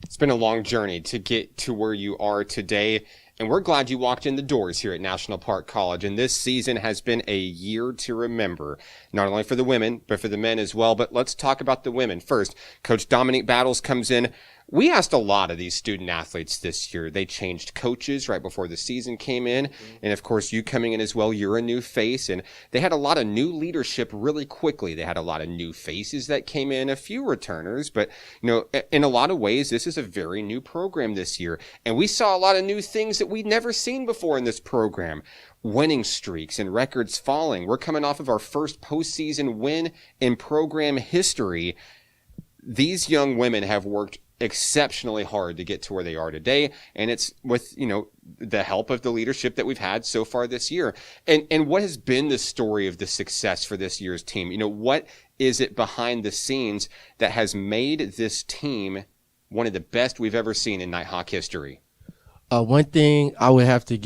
It's been a long journey to get to where you are today, and we're glad you walked in the doors here at National Park College. And this season has been a year to remember, not only for the women, but for the men as well. But let's talk about the women first. Coach Dominique Battles comes in. We asked a lot of these student athletes this year. They changed coaches right before the season came in. And of course, you coming in as well, you're a new face. And they had a lot of new leadership really quickly. They had a lot of new faces that came in, a few returners. But, you know, in a lot of ways, this is a very new program this year. And we saw a lot of new things that we'd never seen before in this program. Winning streaks and records falling. We're coming off of our first postseason win in program history. These young women have worked exceptionally hard to get to where they are today, and it's with, you know, the help of the leadership that we've had so far this year. And what has been the story of the success for this year's team? You know, what is it behind the scenes that has made this team one of the best we've ever seen in Nighthawk history? One person I would have to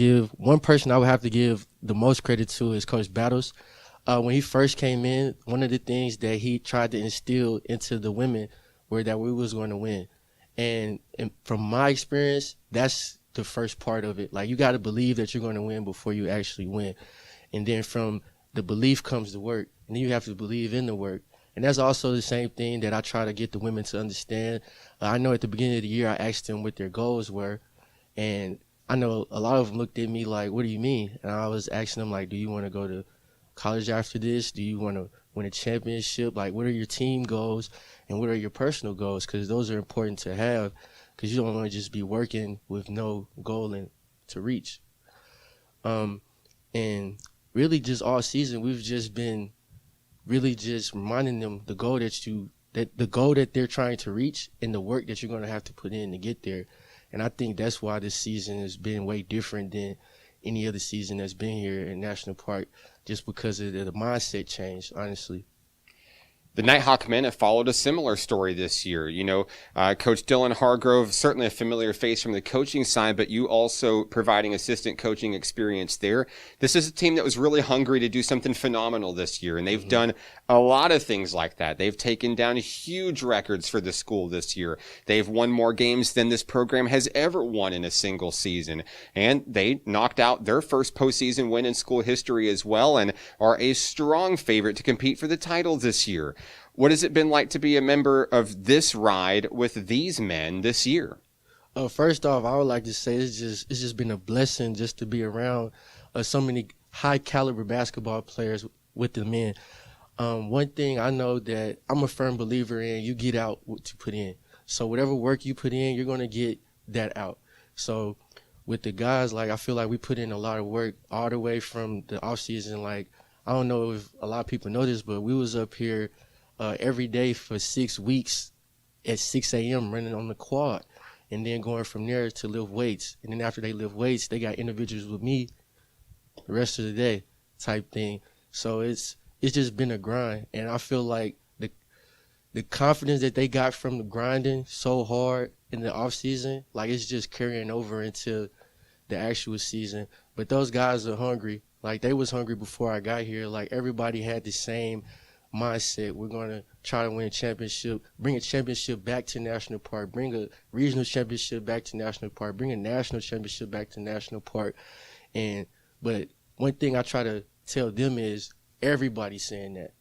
give the most credit to is Coach Battles. When he first came in, one of the things that he tried to instill into the women were that we was going to win. And from my experience, that's the first part of it. Like, you got to believe that you're going to win before you actually win. And then from the belief comes the work. And then you have to believe in the work. And that's also the same thing that I try to get the women to understand. I know at the beginning of the year, I asked them what their goals were. And I know a lot of them looked at me like, what do you mean? And I was asking them, like, do you want to go to college after this? Do you want to win a championship? Like, what are your team goals and what are your personal goals? Because those are important to have, because you don't want to just be working with no goal to reach. And really just all season, we've just been really just reminding them the goal that they're trying to reach and the work that you're going to have to put in to get there. And I think that's why this season has been way different than any other season that's been here in National Park, just because of the mindset change, honestly. The Nighthawk men have followed a similar story this year. Coach Dylan Hargrove, certainly a familiar face from the coaching side, but you also providing assistant coaching experience there. This is a team that was really hungry to do something phenomenal this year, and they've done a lot of things like that. They've taken down huge records for the school this year. They've won more games than this program has ever won in a single season, and they knocked out their first postseason win in school history as well, and are a strong favorite to compete for the title this year. What has it been like to be a member of this ride with these men this year? First off, I would like to say it's just been a blessing just to be around so many high caliber basketball players with the men. One thing I know that I'm a firm believer in, you get out what you put in. So whatever work you put in, you're going to get that out. So with the guys, like, I feel like we put in a lot of work all the way from the off season. Like, I don't know if a lot of people know this, but we was up here every day for 6 weeks at 6 a.m. running on the quad, and then going from there to lift weights. And then after they lift weights, they got individuals with me the rest of the day type thing. So it's just been a grind. And I feel like the confidence that they got from the grinding so hard in the off season, like, it's just carrying over into the actual season. But those guys are hungry. Like, they was hungry before I got here. Like, everybody had the same mindset. We're going to try to win a championship, bring a championship back to National Park, bring a regional championship back to National Park, bring a national championship back to National Park. But one thing I try to tell them is everybody's saying that,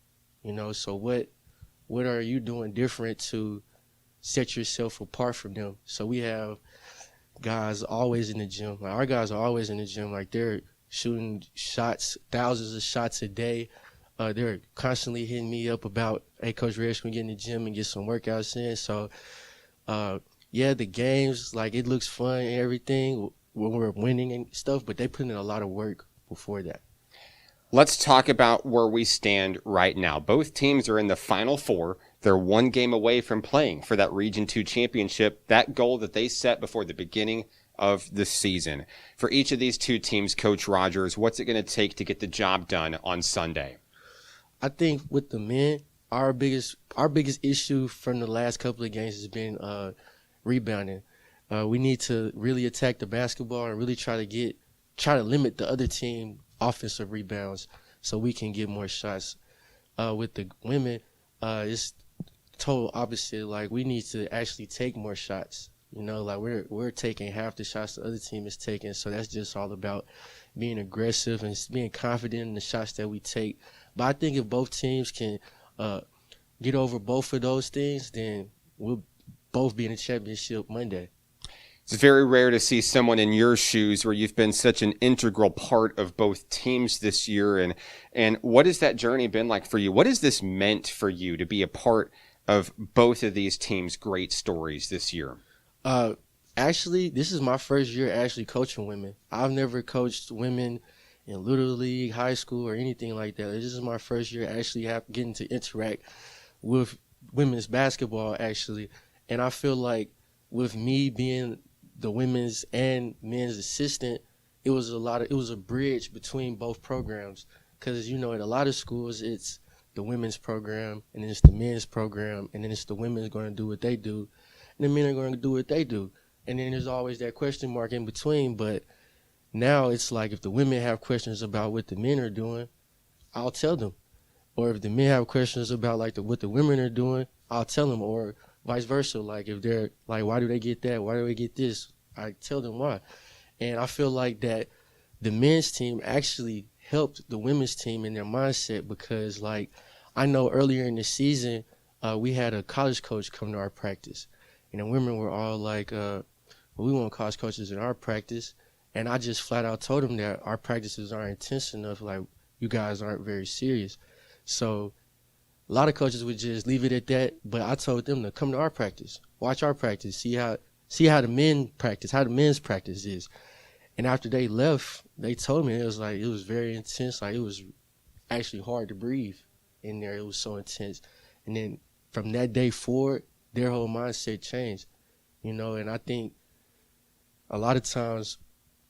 so what are you doing different to set yourself apart from them? So we have guys always in the gym. Like, our guys are always in the gym. Like, they're shooting shots, thousands of shots a day. They're constantly hitting me up about, hey, Coach Reyes, can we get in the gym and get some workouts in? So, the games, like, it looks fun and everything when we're winning and stuff, but they put in a lot of work before that. Let's talk about where we stand right now. Both teams are in the Final Four. They're one game away from playing for that Region 2 championship, that goal that they set before the beginning of the season. For each of these two teams, Coach Rogers, what's it going to take to get the job done on Sunday? I think with the men, our biggest issue from the last couple of games has been rebounding. We need to really attack the basketball and really try to limit the other team offensive rebounds so we can get more shots. With the women, it's total opposite. Like, we need to actually take more shots. Like, we're taking half the shots the other team is taking. So that's just all about being aggressive and being confident in the shots that we take. But I think if both teams can get over both of those things, then we'll both be in the championship Monday. It's very rare to see someone in your shoes where you've been such an integral part of both teams this year. And what has that journey been like for you? What has this meant for you to be a part of both of these teams' great stories this year? Actually, this is my first year actually coaching women. I've never coached women in Little League, high school, or anything like that. This is my first year actually getting to interact with women's basketball, actually. And I feel like with me being the women's and men's assistant, it was a bridge between both programs. Because, at a lot of schools, it's the women's program, and then it's the men's program, and then it's the women's going to do what they do. and the men are going to do what they do. And then there's always that question mark in between. But now it's like if the women have questions about what the men are doing, I'll tell them. Or if the men have questions about like what the women are doing, I'll tell them. Or vice versa. Like if they're like, why do they get that? Why do they get this? I tell them why. And I feel like that the men's team actually helped the women's team in their mindset because like I know earlier in the season, we had a college coach come to our practice. And the women were all like, well, we want college coaches in our practice. And I just flat out told them that our practices aren't intense enough. Like, you guys aren't very serious. So a lot of coaches would just leave it at that. But I told them to come to our practice, watch our practice, see how the men practice, how the men's practice is. And after they left, they told me it was very intense. Like, it was actually hard to breathe in there. It was so intense. And then from that day forward, their whole mindset changed, and I think a lot of times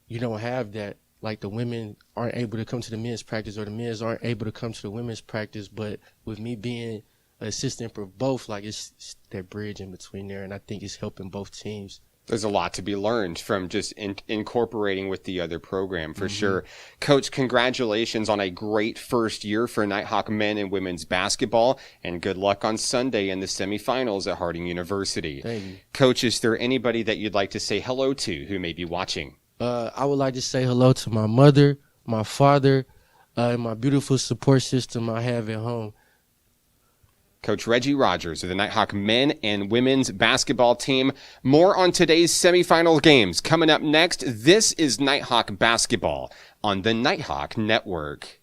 you don't have that. Like the women aren't able to come to the men's practice or the men's aren't able to come to the women's practice. But with me being an assistant for both, like it's that bridge in between there. And I think it's helping both teams. There's a lot to be learned from just incorporating with the other program, for sure. Coach, congratulations on a great first year for Nighthawk men and women's basketball, and good luck on Sunday in the semifinals at Harding University. Thank you. Coach, is there anybody that you'd like to say hello to who may be watching? I would like to say hello to my mother, my father, and my beautiful support system I have at home. Coach Reggie Rogers of the Nighthawk men and women's basketball team. More on today's semifinal games coming up next. This is Nighthawk basketball on the Nighthawk Network.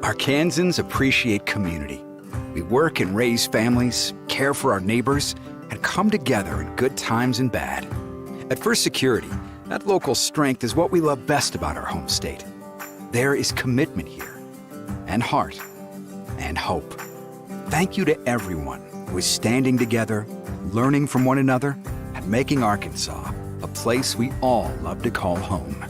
Arkansans appreciate community. We work and raise families, care for our neighbors, and come together in good times and bad. At First Security, that local strength is what we love best about our home state. There is commitment here, and heart, and hope. Thank you to everyone who is standing together, learning from one another, and making Arkansas a place we all love to call home.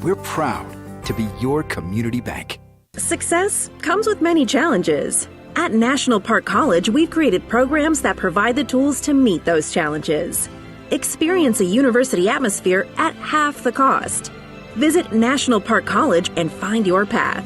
We're proud to be your community bank. Success comes with many challenges. At National Park College, we've created programs that provide the tools to meet those challenges. Experience a university atmosphere at half the cost. Visit National Park College and find your path.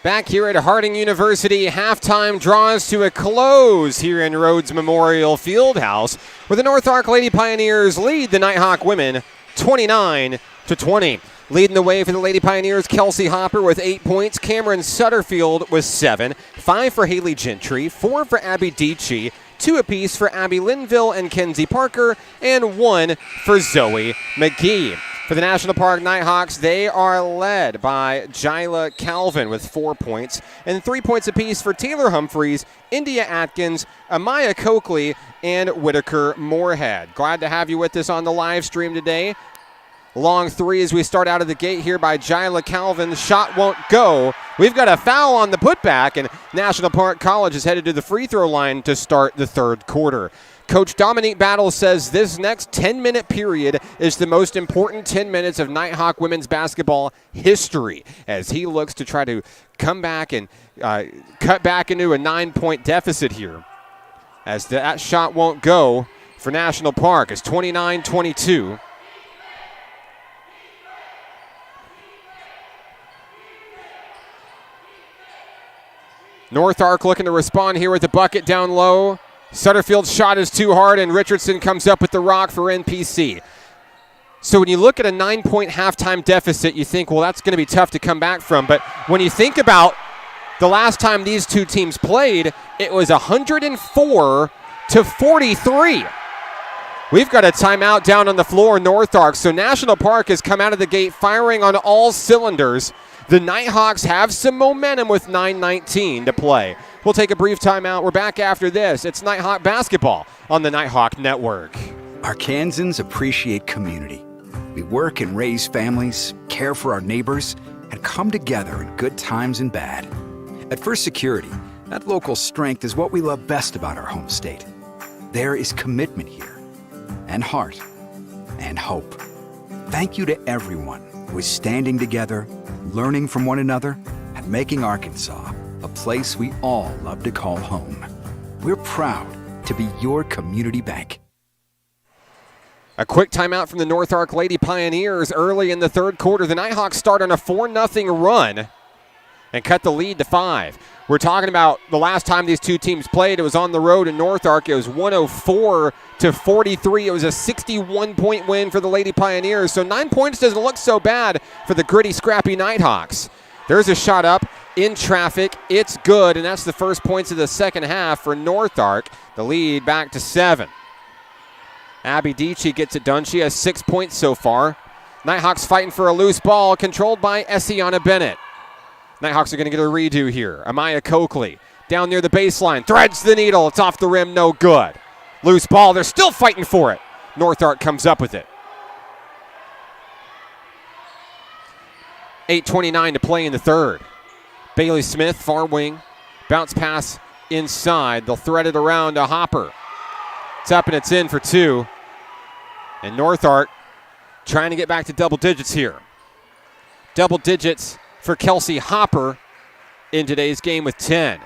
Back here at Harding University, halftime draws to a close here in Rhodes Memorial Fieldhouse, where the North Ark Lady Pioneers lead the Nighthawk women 29-20. Leading the way for the Lady Pioneers, Kelsey Hopper with 8 points, Cameron Sutterfield with 7, 5 for Haley Gentry, 4 for Abby Dietschy, 2 apiece for Abby Linville and Kenzie Parker, and 1 for Zoe McGee. For the National Park Nighthawks, they are led by Jyla Calvin with 4 points and 3 points apiece for Taylor Humphreys, India Atkins, Amaya Coakley, and Whitaker Moorhead. Glad to have you with us on the live stream today. Long three as we start out of the gate here by Jyla Calvin. The shot won't go. We've got a foul on the putback, and National Park College is headed to the free throw line to start the third quarter. Coach Dominique Battle says this next 10-minute period is the most important 10 minutes of Nighthawk women's basketball history as he looks to try to come back and cut back into a 9-point deficit here. As that shot won't go for National Park. It's 29-22. North Ark looking to respond here with the bucket down low. Sutterfield's shot is too hard, and Richardson comes up with the rock for NPC. So when you look at a 9-point halftime deficit, you think, well, that's going to be tough to come back from. But when you think about the last time these two teams played, it was 104-43. We've got a timeout down on the floor, North Ark. So National Park has come out of the gate firing on all cylinders. The Nighthawks have some momentum with 9:19 to play. We'll take a brief timeout. We're back after this. It's Nighthawk basketball on the Nighthawk Network. Arkansans appreciate community. We work and raise families, care for our neighbors, and come together in good times and bad. At First Security, that local strength is what we love best about our home state. There is commitment here, and heart, and hope. Thank you to everyone who is standing together, learning from one another, and making Arkansas a place we all love to call home. We're proud to be your community bank. A quick timeout from the North Ark Lady Pioneers early in the third quarter. The Nighthawks start on a 4-0 run and cut the lead to 5. We're talking about the last time these two teams played. It was on the road in North Ark. It was 104-43. It was a 61-point win for the Lady Pioneers. So 9 points doesn't look so bad for the gritty, scrappy Nighthawks. There's a shot up in traffic. It's good, and that's the first points of the second half for North Ark. The lead back to 7. Abby Dietschy gets it done. She has 6 points so far. Nighthawks fighting for a loose ball, controlled by Essiana Bennett. Nighthawks are going to get a redo here. Amaya Coakley down near the baseline. Threads the needle. It's off the rim. No good. Loose ball. They're still fighting for it. North Ark comes up with it. 8:29 to play in the third. Bailey Smith, far wing. Bounce pass inside. They'll thread it around to Hopper. It's up and it's in for 2. And North Ark trying to get back to double digits here. Double digits for Kelsey Hopper in today's game with 10.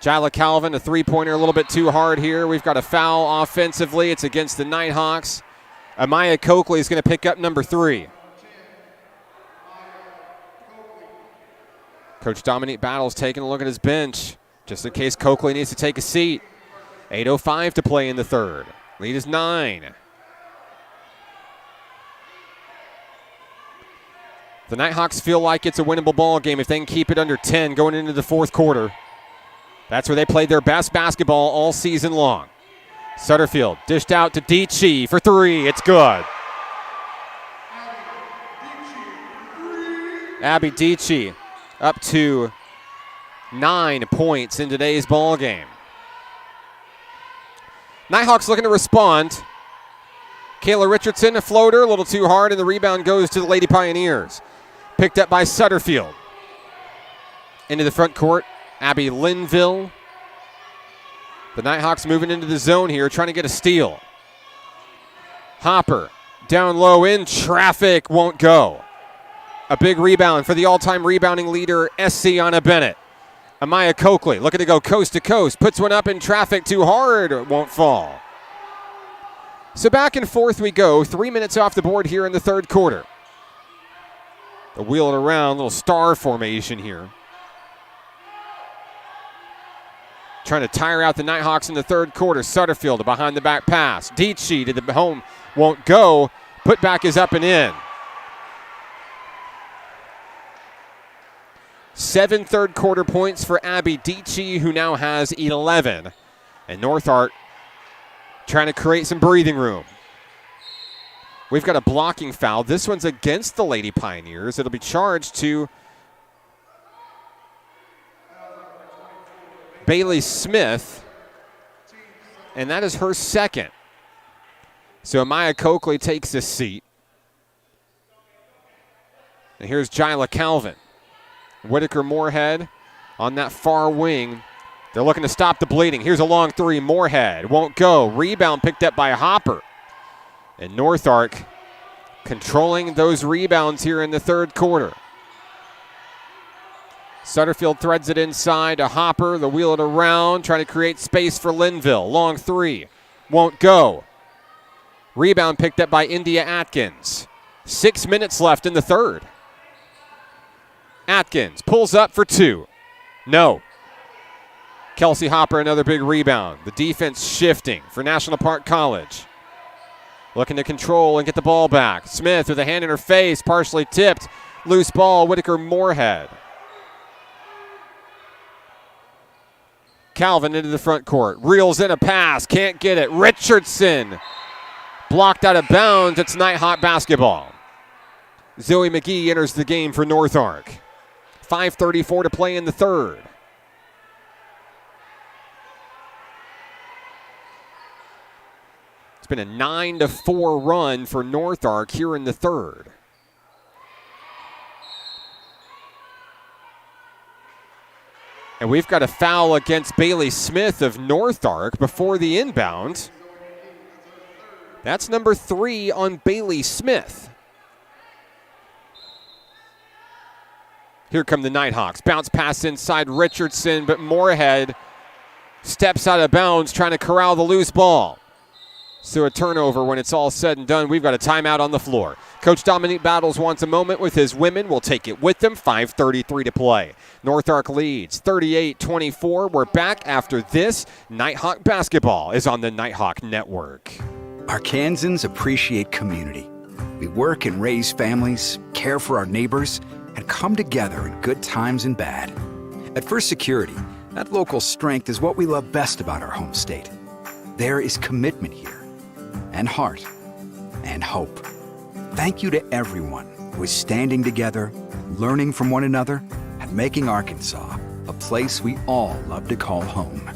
Jyla Calvin, a three-pointer, a little bit too hard here. We've got a foul offensively. It's against the Nighthawks. Amaya Coakley is going to pick up number 3. Coach Dominique Battle's taking a look at his bench, just in case Coakley needs to take a seat. 8:05 to play in the third. Lead is 9. The Nighthawks feel like it's a winnable ball game if they can keep it under 10 going into the fourth quarter. That's where they played their best basketball all season long. Sutterfield dished out to Dietschy for 3. It's good. Abby Dietschy up to 9 points in today's ball game. Nighthawks looking to respond. Kayla Richardson, a floater, a little too hard, and the rebound goes to the Lady Pioneers. Picked up by Sutterfield. Into the front court, Abby Linville. The Nighthawks moving into the zone here, trying to get a steal. Hopper, down low in traffic, won't go. A big rebound for the all-time rebounding leader, Essiana Bennett. Amaya Coakley looking to go coast to coast. Puts one up in traffic too hard. Won't fall. So back and forth we go. 3 minutes off the board here in the third quarter. They'll wheel it around. Little star formation here. Trying to tire out the Nighthawks in the third quarter. Sutterfield, a behind-the-back pass. Dietschy to the home. Won't go. Put back is up and in. 7 third quarter points for Abby Dietschy, who now has 11. And North Ark trying to create some breathing room. We've got a blocking foul. This one's against the Lady Pioneers. It'll be charged to Bailey Smith, and that is her second. So Amaya Coakley takes this seat. And here's Jyla Calvin. Whitaker Moorhead on that far wing. They're looking to stop the bleeding. Here's a long three. Moorhead won't go. Rebound picked up by Hopper. And North Ark controlling those rebounds here in the third quarter. Sutterfield threads it inside to Hopper. They'll wheel it around, trying to create space for Linville. Long three. Won't go. Rebound picked up by India Atkins. 6 minutes left in the third. Atkins pulls up for two. No. Kelsey Hopper, another big rebound. The defense shifting for National Park College. Looking to control and get the ball back. Smith with a hand in her face, partially tipped. Loose ball, Whitaker Moorhead. Calvin into the front court. Reels in a pass, can't get it. Richardson blocked out of bounds. It's Nighthawk basketball. Zoe McGee enters the game for North Ark. 5:34 to play in the third. It's been a 9-4 run for North Ark here in the third. And we've got a foul against Bailey Smith of North Ark before the inbound. That's number 3 on Bailey Smith. Here come the Nighthawks. Bounce pass inside Richardson, but Moorhead steps out of bounds trying to corral the loose ball. So a turnover when it's all said and done. We've got a timeout on the floor. Coach Dominique Battles wants a moment with his women. We'll take it with them. 5:33 to play. North Ark leads 38-24. We're back after this. Nighthawk basketball is on the Nighthawk Network. Arkansans appreciate community. We work and raise families, care for our neighbors, and come together in good times and bad. At First Security, that local strength is what we love best about our home state. There is commitment here, and heart, and hope. Thank you to everyone who is standing together, learning from one another, and making Arkansas a place we all love to call home.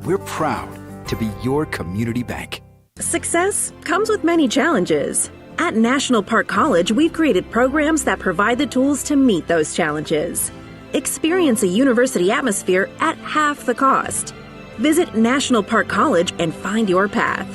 We're proud to be your community bank. Success comes with many challenges. At National Park College, we've created programs that provide the tools to meet those challenges. Experience a university atmosphere at half the cost. Visit National Park College and find your path.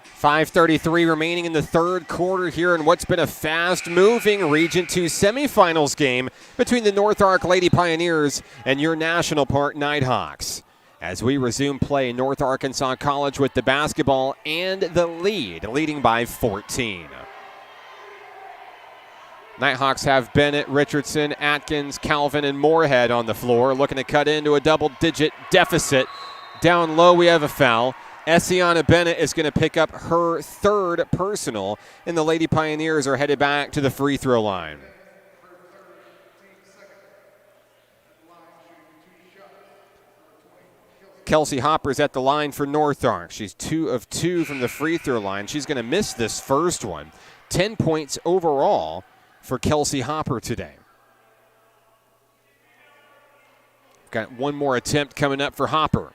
5:33 remaining in the third quarter here in what's been a fast-moving Region 2 semifinals game between the North Ark Lady Pioneers and your National Park Nighthawks. As we resume play, North Arkansas College with the basketball and the lead, leading by 14. Nighthawks have Bennett, Richardson, Atkins, Calvin, and Moorhead on the floor, looking to cut into a double-digit deficit. Down low, we have a foul. Essiana Bennett is going to pick up her third personal, and the Lady Pioneers are headed back to the free throw line. Kelsey Hopper's at the line for North Ark. She's 2 of 2 from the free throw line. She's going to miss this first one. 10 points overall for Kelsey Hopper today. Got one more attempt coming up for Hopper.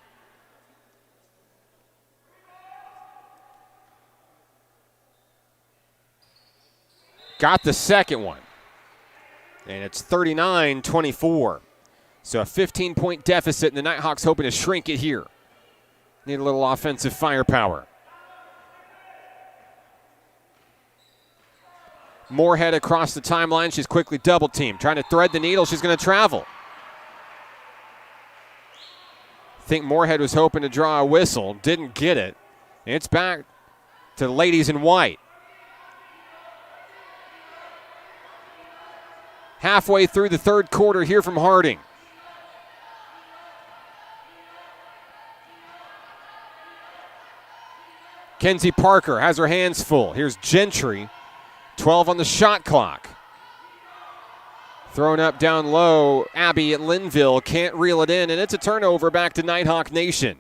Got the second one. And it's 39-24. So a 15-point deficit, and the Nighthawks hoping to shrink it here. Need a little offensive firepower. Moorhead across the timeline. She's quickly double-teamed. Trying to thread the needle. She's going to travel. I think Moorhead was hoping to draw a whistle. Didn't get it. And it's back to the ladies in white. Halfway through the third quarter here from Harding. Kenzie Parker has her hands full. Here's Gentry. 12 on the shot clock. Thrown up down low. Abby at Linville can't reel it in, and it's a turnover back to Nighthawk Nation.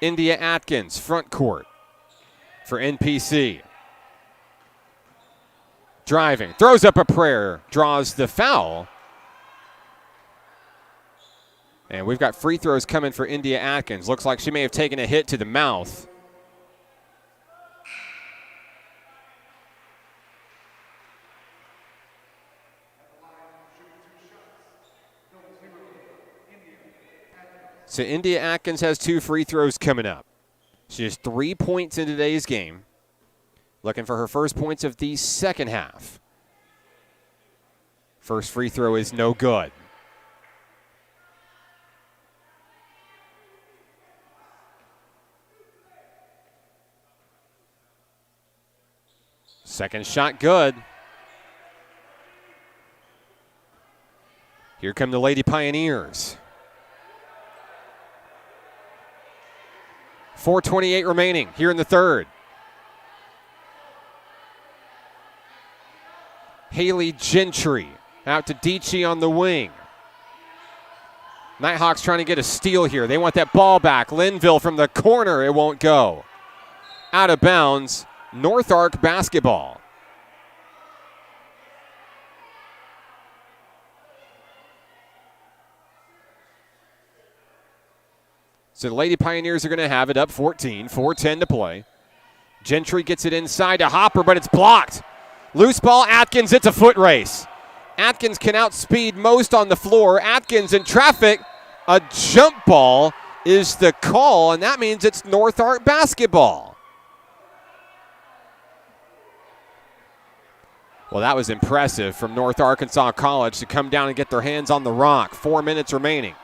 India Atkins, front court for NPC. Driving, throws up a prayer, draws the foul. And we've got free throws coming for India Atkins. Looks like she may have taken a hit to the mouth. So India Atkins has 2 free throws coming up. She has 3 points in today's game. Looking for her first points of the second half. First free throw is no good. Second shot good. Here come the Lady Pioneers. 4:28 remaining here in the third. Haley Gentry out to Dichi on the wing. Nighthawks trying to get a steal here. They want that ball back. Linville from the corner. It won't go. Out of bounds. North Ark basketball. So the Lady Pioneers are going to have it up 14, 4:10 to play. Gentry gets it inside to Hopper, but it's blocked. Loose ball, Atkins, it's a foot race. Atkins can outspeed most on the floor. Atkins in traffic. A jump ball is the call, and that means it's North Ark basketball. Well, that was impressive from North Arkansas College to come down and get their hands on the rock. 4 minutes remaining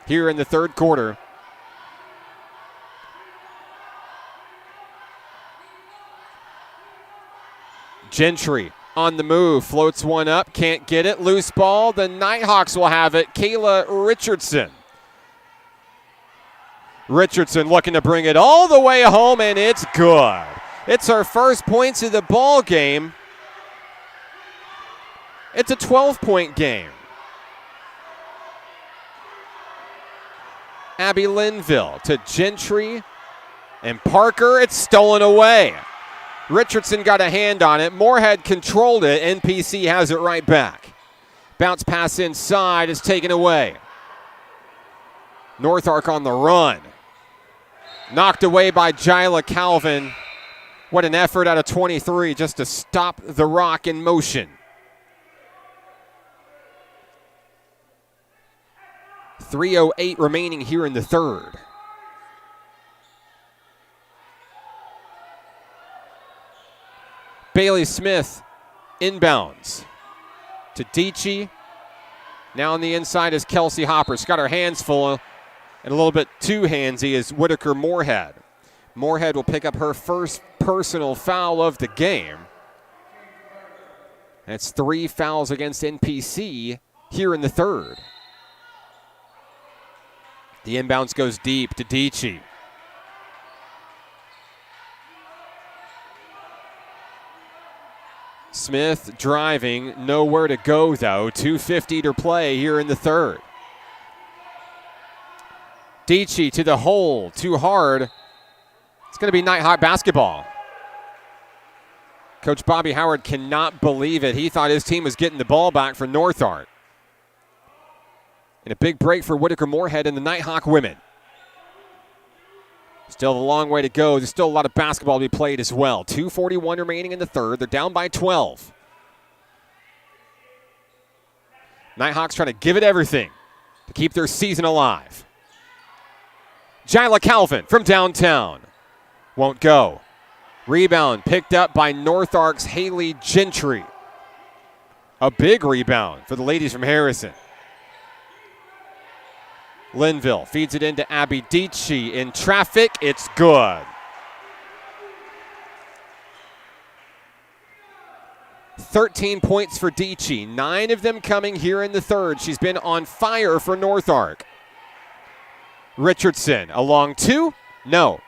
here in the third quarter. Gentry on the move, floats one up, can't get it. Loose ball, the Nighthawks will have it. Kayla Richardson. Richardson looking to bring it all the way home, and it's good. It's her first points of the ball game. It's a 12-point game. Abby Linville to Gentry and Parker. It's stolen away. Richardson got a hand on it. Moorhead controlled it. NPC has it right back. Bounce pass inside is taken away. North Ark on the run. Knocked away by Jyla Calvin. What an effort out of 23 just to stop the Rock in motion. 3:08 remaining here in the third. Bailey Smith inbounds to Dichi. Now on the inside is Kelsey Hopper. She's got her hands full and a little bit too handsy is Whitaker Moorhead. Moorhead will pick up her first personal foul of the game. That's 3 fouls against NPC here in the third. The inbounds goes deep to Dichi. Smith driving, nowhere to go though. 2:50 to play here in the third. Dichi to the hole, too hard. It's going to be Nighthawk basketball. Coach Bobby Howard cannot believe it. He thought his team was getting the ball back for North Ark. And a big break for Whitaker Moorhead and the Nighthawk women. Still a long way to go. There's still a lot of basketball to be played as well. 2:41 remaining in the third. They're down by 12. Nighthawks trying to give it everything to keep their season alive. Jyla Calvin from downtown. Won't go. Rebound picked up by North Ark's Haley Gentry. A big rebound for the ladies from Harrison. Linville feeds it into Abby Dichi in traffic. It's good. 13 points for Dichi. 9 of them coming here in the third. She's been on fire for North Ark. Richardson, a long 2? No.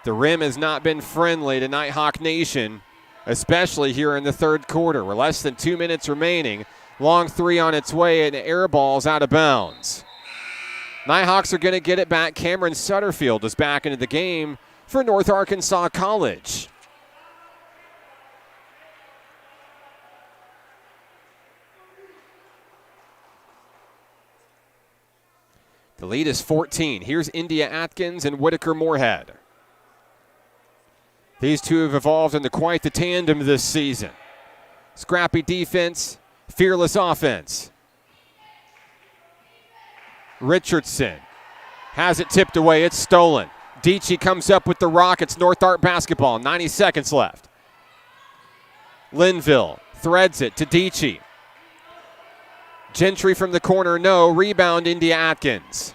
The rim has not been friendly to Nighthawk Nation, especially here in the third quarter. We're less than 2 minutes remaining. Long 3 on its way, and air ball's out of bounds. Nighthawks are going to get it back. Cameron Sutterfield is back into the game for North Arkansas College. The lead is 14. Here's India Atkins and Whitaker Moorhead. These two have evolved into quite the tandem this season. Scrappy defense, fearless offense. Richardson has it tipped away. It's stolen. Dietschy comes up with the rock. It's North Ark basketball. 90 seconds left. Linville threads it to Dietschy. Gentry from the corner, no. Rebound, India Atkins.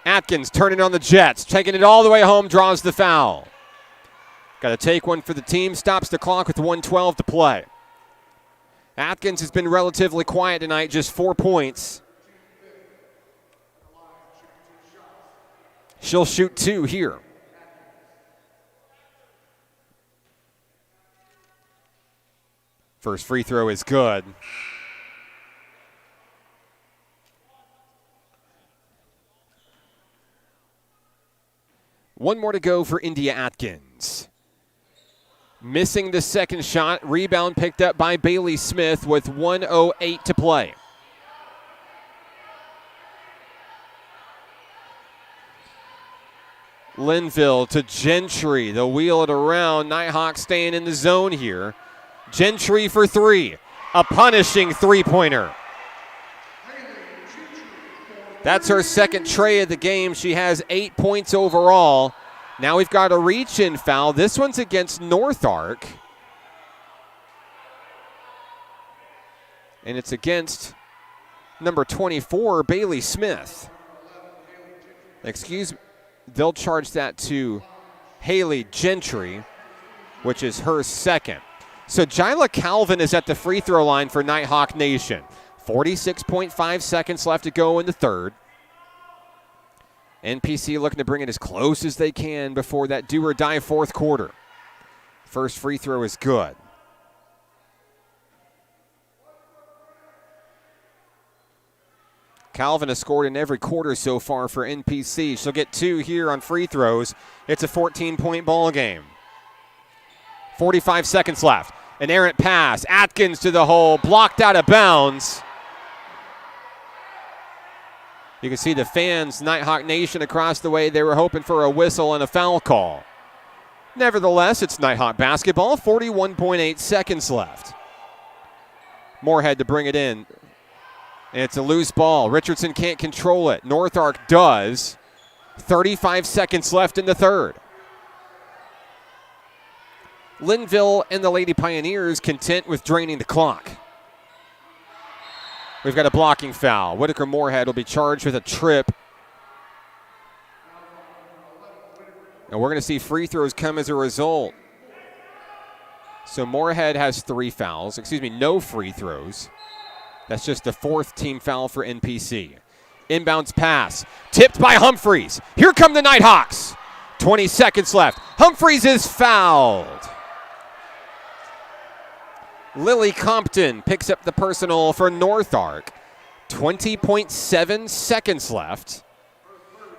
Atkins turning on the Jets, taking it all the way home, draws the foul. Got to take one for the team, stops the clock with 1:12 to play. Atkins has been relatively quiet tonight, just 4 points. She'll shoot 2 here. First free throw is good. One more to go for India Atkins. Missing the second shot. Rebound picked up by Bailey Smith with 1:08 to play. Linville to Gentry. They'll wheel it around. Nighthawks staying in the zone here. Gentry for 3. A punishing three-pointer. That's her second tray of the game. She has 8 points overall. Now we've got a reach-in foul. This one's against North Ark. And it's against number 24, Bailey Smith. They'll charge that to Haley Gentry, which is her second. So Jyla Calvin is at the free throw line for Nighthawk Nation. 46.5 seconds left to go in the third. NPC looking to bring it as close as they can before that do-or-die fourth quarter. First free throw is good. Calvin has scored in every quarter so far for NPC. She'll get 2 here on free throws. It's a 14-point ball game. 45 seconds left. An errant pass. Atkins to the hole. Blocked out of bounds. You can see the fans, Nighthawk Nation across the way. They were hoping for a whistle and a foul call. Nevertheless, it's Nighthawk basketball. 41.8 seconds left. Moorhead to bring it in. And it's a loose ball. Richardson can't control it. North Ark does. 35 seconds left in the third. Linville and the Lady Pioneers content with draining the clock. We've got a blocking foul. Whitaker Moorhead will be charged with a trip. And we're going to see free throws come as a result. So Moorhead has 3 fouls. No free throws. That's just the 4th team foul for NPC. Inbounds pass. Tipped by Humphreys. Here come the Nighthawks. 20 seconds left. Humphreys is fouled. Lily Compton picks up the personal for North Ark. 20.7 seconds left.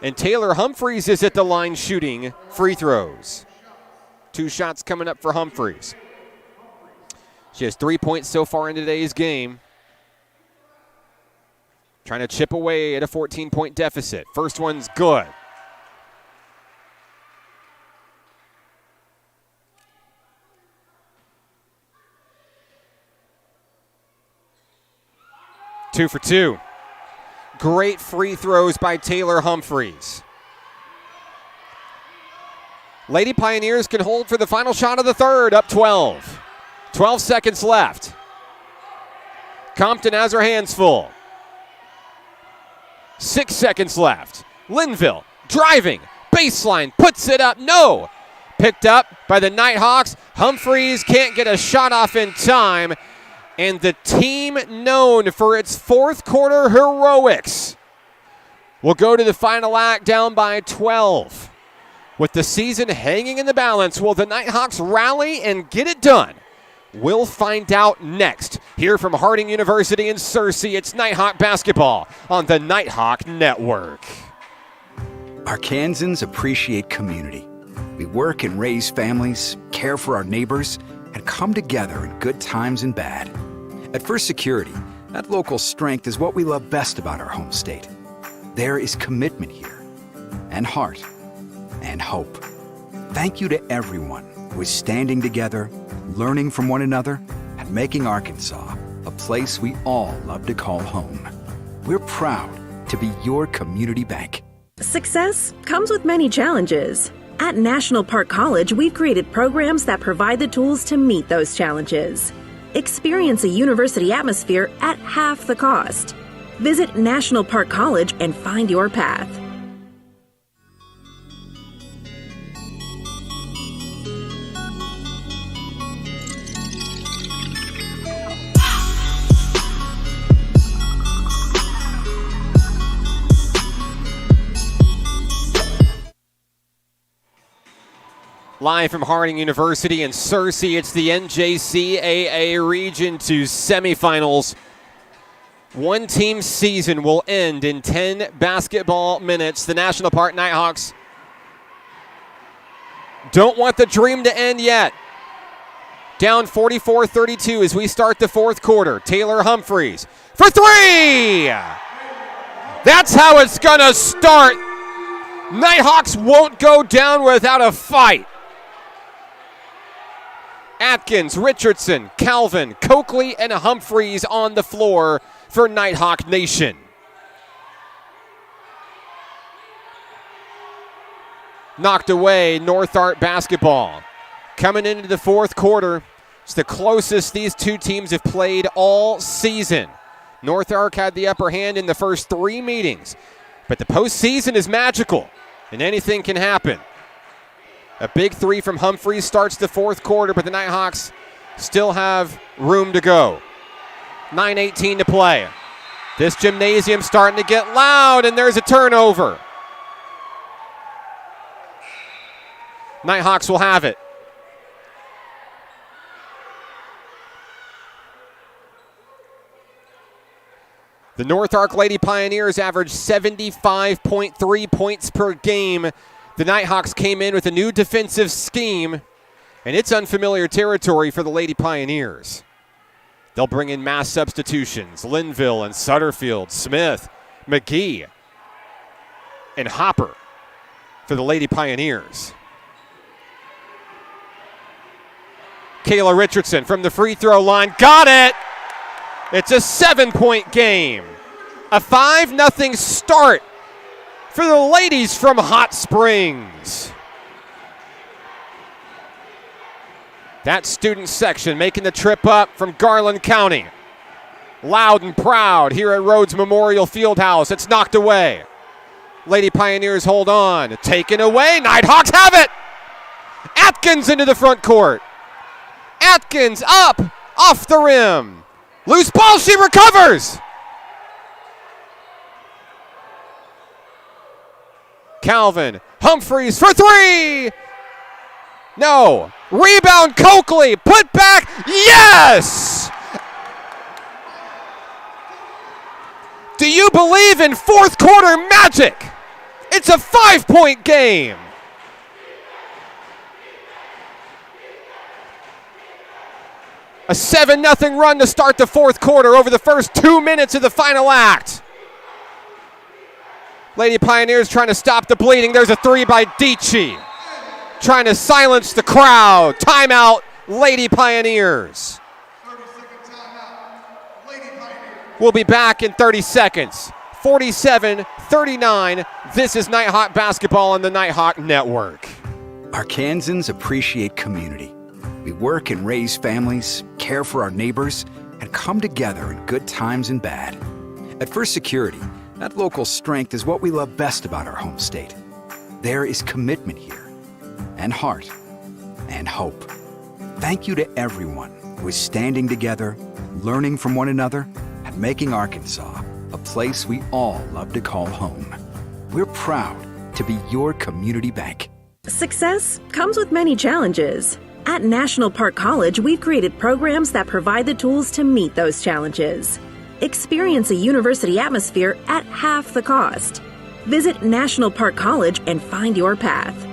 And Taylor Humphreys is at the line shooting free throws. 2 shots coming up for Humphreys. She has 3 points so far in today's game. Trying to chip away at a 14-point deficit. First one's good. Two for 2. Great free throws by Taylor Humphreys. Lady Pioneers can hold for the final shot of the third, up 12. 12 seconds left. Compton has her hands full. 6 seconds left. Linville driving. Baseline. Puts it up. No. Picked up by the Nighthawks. Humphreys can't get a shot off in time. And the team known for its fourth quarter heroics will go to the final act down by 12. With the season hanging in the balance, will the Nighthawks rally and get it done? We'll find out next. Here from Harding University in Searcy, it's Nighthawk basketball on the Nighthawk Network. Arkansans appreciate community. We work and raise families, care for our neighbors, and come together in good times and bad. At First Security, that local strength is what we love best about our home state. There is commitment here, and heart, and hope. Thank you to everyone who is standing together, learning from one another, and making Arkansas a place we all love to call home. We're proud to be your community bank. Success comes with many challenges. At National Park College, we've created programs that provide the tools to meet those challenges. Experience a university atmosphere at half the cost. Visit National Park College and find your path. Live from Harding University in Searcy, it's the NJCAA Region 2 Semifinals. One team season will end in 10 basketball minutes. The National Park Nighthawks don't want the dream to end yet. Down 44-32 as we start the fourth quarter. Taylor Humphreys for three! That's how it's gonna start. Nighthawks won't go down without a fight. Atkins, Richardson, Calvin, Coakley, and Humphreys on the floor for Nighthawk Nation. Knocked away, North Art basketball. Coming into the fourth quarter, it's the closest these two teams have played all season. North Ark had the upper hand in the first three meetings, but the postseason is magical, and anything can happen. A big three from Humphreys starts the fourth quarter, but the Nighthawks still have room to go. 9:18 to play. This gymnasium starting to get loud, and there's a turnover. Nighthawks will have it. The North Ark Lady Pioneers averaged 75.3 points per game. The Nighthawks came in with a new defensive scheme, and it's unfamiliar territory for the Lady Pioneers. They'll bring in mass substitutions. Linville and Sutterfield, Smith, McGee, and Hopper for the Lady Pioneers. Kayla Richardson from the free throw line. Got it! It's a 7-point game. A 5-0 start for the ladies from Hot Springs. That student section making the trip up from Garland County. Loud and proud here at Rhodes Memorial Fieldhouse. It's knocked away. Lady Pioneers hold on. Taken away. Nighthawks have it. Atkins into the front court. Atkins up off the rim. Loose ball. She recovers. Calvin, Humphreys for three. No. Rebound, Coakley. Put back. Yes! Do you believe in fourth quarter magic? It's a 5-point game. A 7-0 run to start the fourth quarter over the first 2 minutes of the final act. Lady Pioneers trying to stop the bleeding. There's a three by Dici. Trying to silence the crowd. Timeout, Lady Pioneers. 30-second timeout, Lady Pioneers. We'll be back in 30 seconds. 47-39. This is Nighthawk basketball on the Nighthawk Network. Arkansans appreciate community. We work and raise families, care for our neighbors, and come together in good times and bad. At First Security, that local strength is what we love best about our home state. There is commitment here, and heart, and hope. Thank you to everyone who is standing together, learning from one another, and making Arkansas a place we all love to call home. We're proud to be your community bank. Success comes with many challenges. At National Park College, we've created programs that provide the tools to meet those challenges. Experience a university atmosphere at half the cost. Visit National Park College and find your path.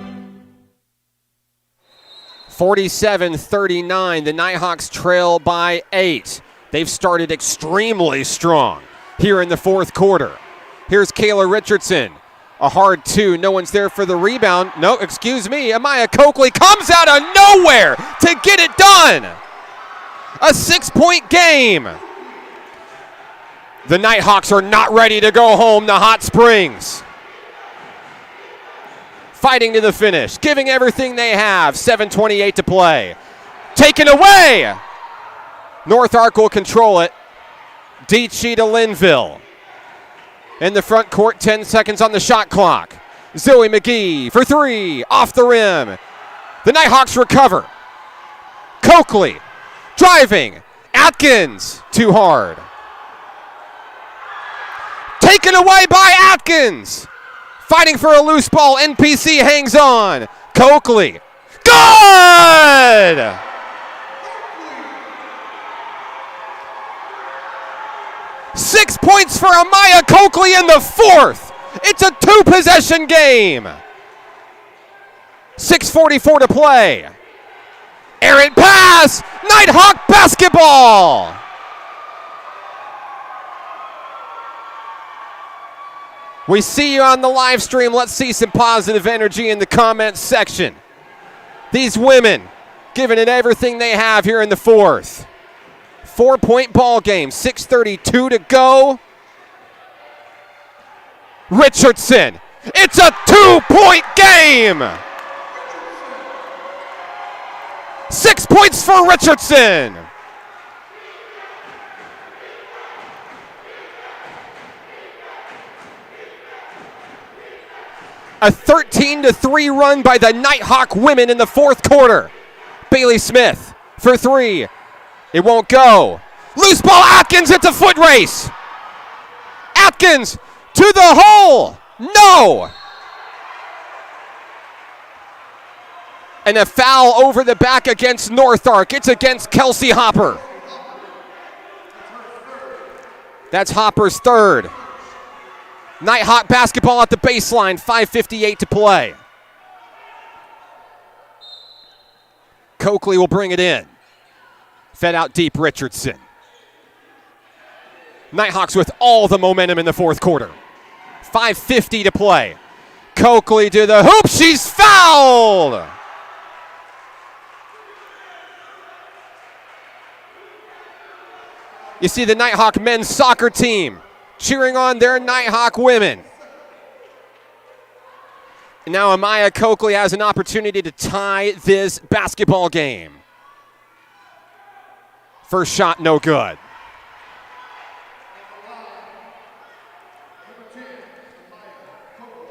47-39, the Nighthawks trail by 8. They've started extremely strong here in the fourth quarter. Here's Kayla Richardson. A hard two. No one's there for the rebound. No, excuse me. Amaya Coakley comes out of nowhere to get it done. A 6-point game. The Nighthawks are not ready to go home to Hot Springs. Fighting to the finish, giving everything they have. 7:28 to play. Taken away. North Ark will control it. Dietschy to Linville. In the front court, 10 seconds on the shot clock. Zoe McGee for three, off the rim. The Nighthawks recover. Coakley driving. Atkins, too hard. Taken away by Atkins. Fighting for a loose ball. NPC hangs on. Coakley. Good! Six points for Amaya Coakley in the fourth. It's a two-possession game. 6:44 to play. Errant pass. Nighthawk basketball. We see you on the live stream. Let's see some positive energy in the comments section. These women giving it everything they have here in the fourth. 4-point ball game, 6:32 to go. Richardson, it's a 2-point game. 6 points for Richardson. A 13-3 run by the Nighthawk women in the fourth quarter. Bailey Smith for three. It won't go. Loose ball, Atkins, it's a foot race. Atkins to the hole. No. And a foul over the back against North Ark. It's against Kelsey Hopper. That's Hopper's third. Nighthawk basketball at the baseline, 5:58 to play. Coakley will bring it in. Fed out deep, Richardson. Nighthawks with all the momentum in the fourth quarter. 5:50 to play. Coakley to the hoop, she's fouled! You see the Nighthawk men's soccer team cheering on their Nighthawk women. And now Amaya Coakley has an opportunity to tie this basketball game. First shot, no good.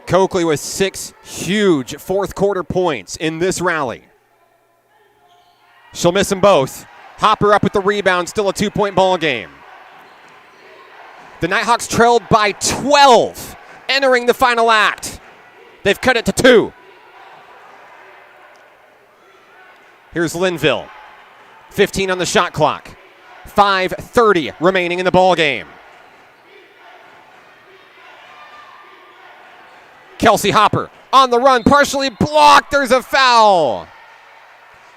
Coakley with 6 huge fourth quarter points in this rally. She'll miss them both. Hopper up with the rebound, still a 2-point ball game. The Nighthawks trailed by 12 entering the final act. They've cut it to 2. Here's Linville. 15 on the shot clock. 5:30 remaining in the ball game. Kelsey Hopper on the run, partially blocked. There's a foul.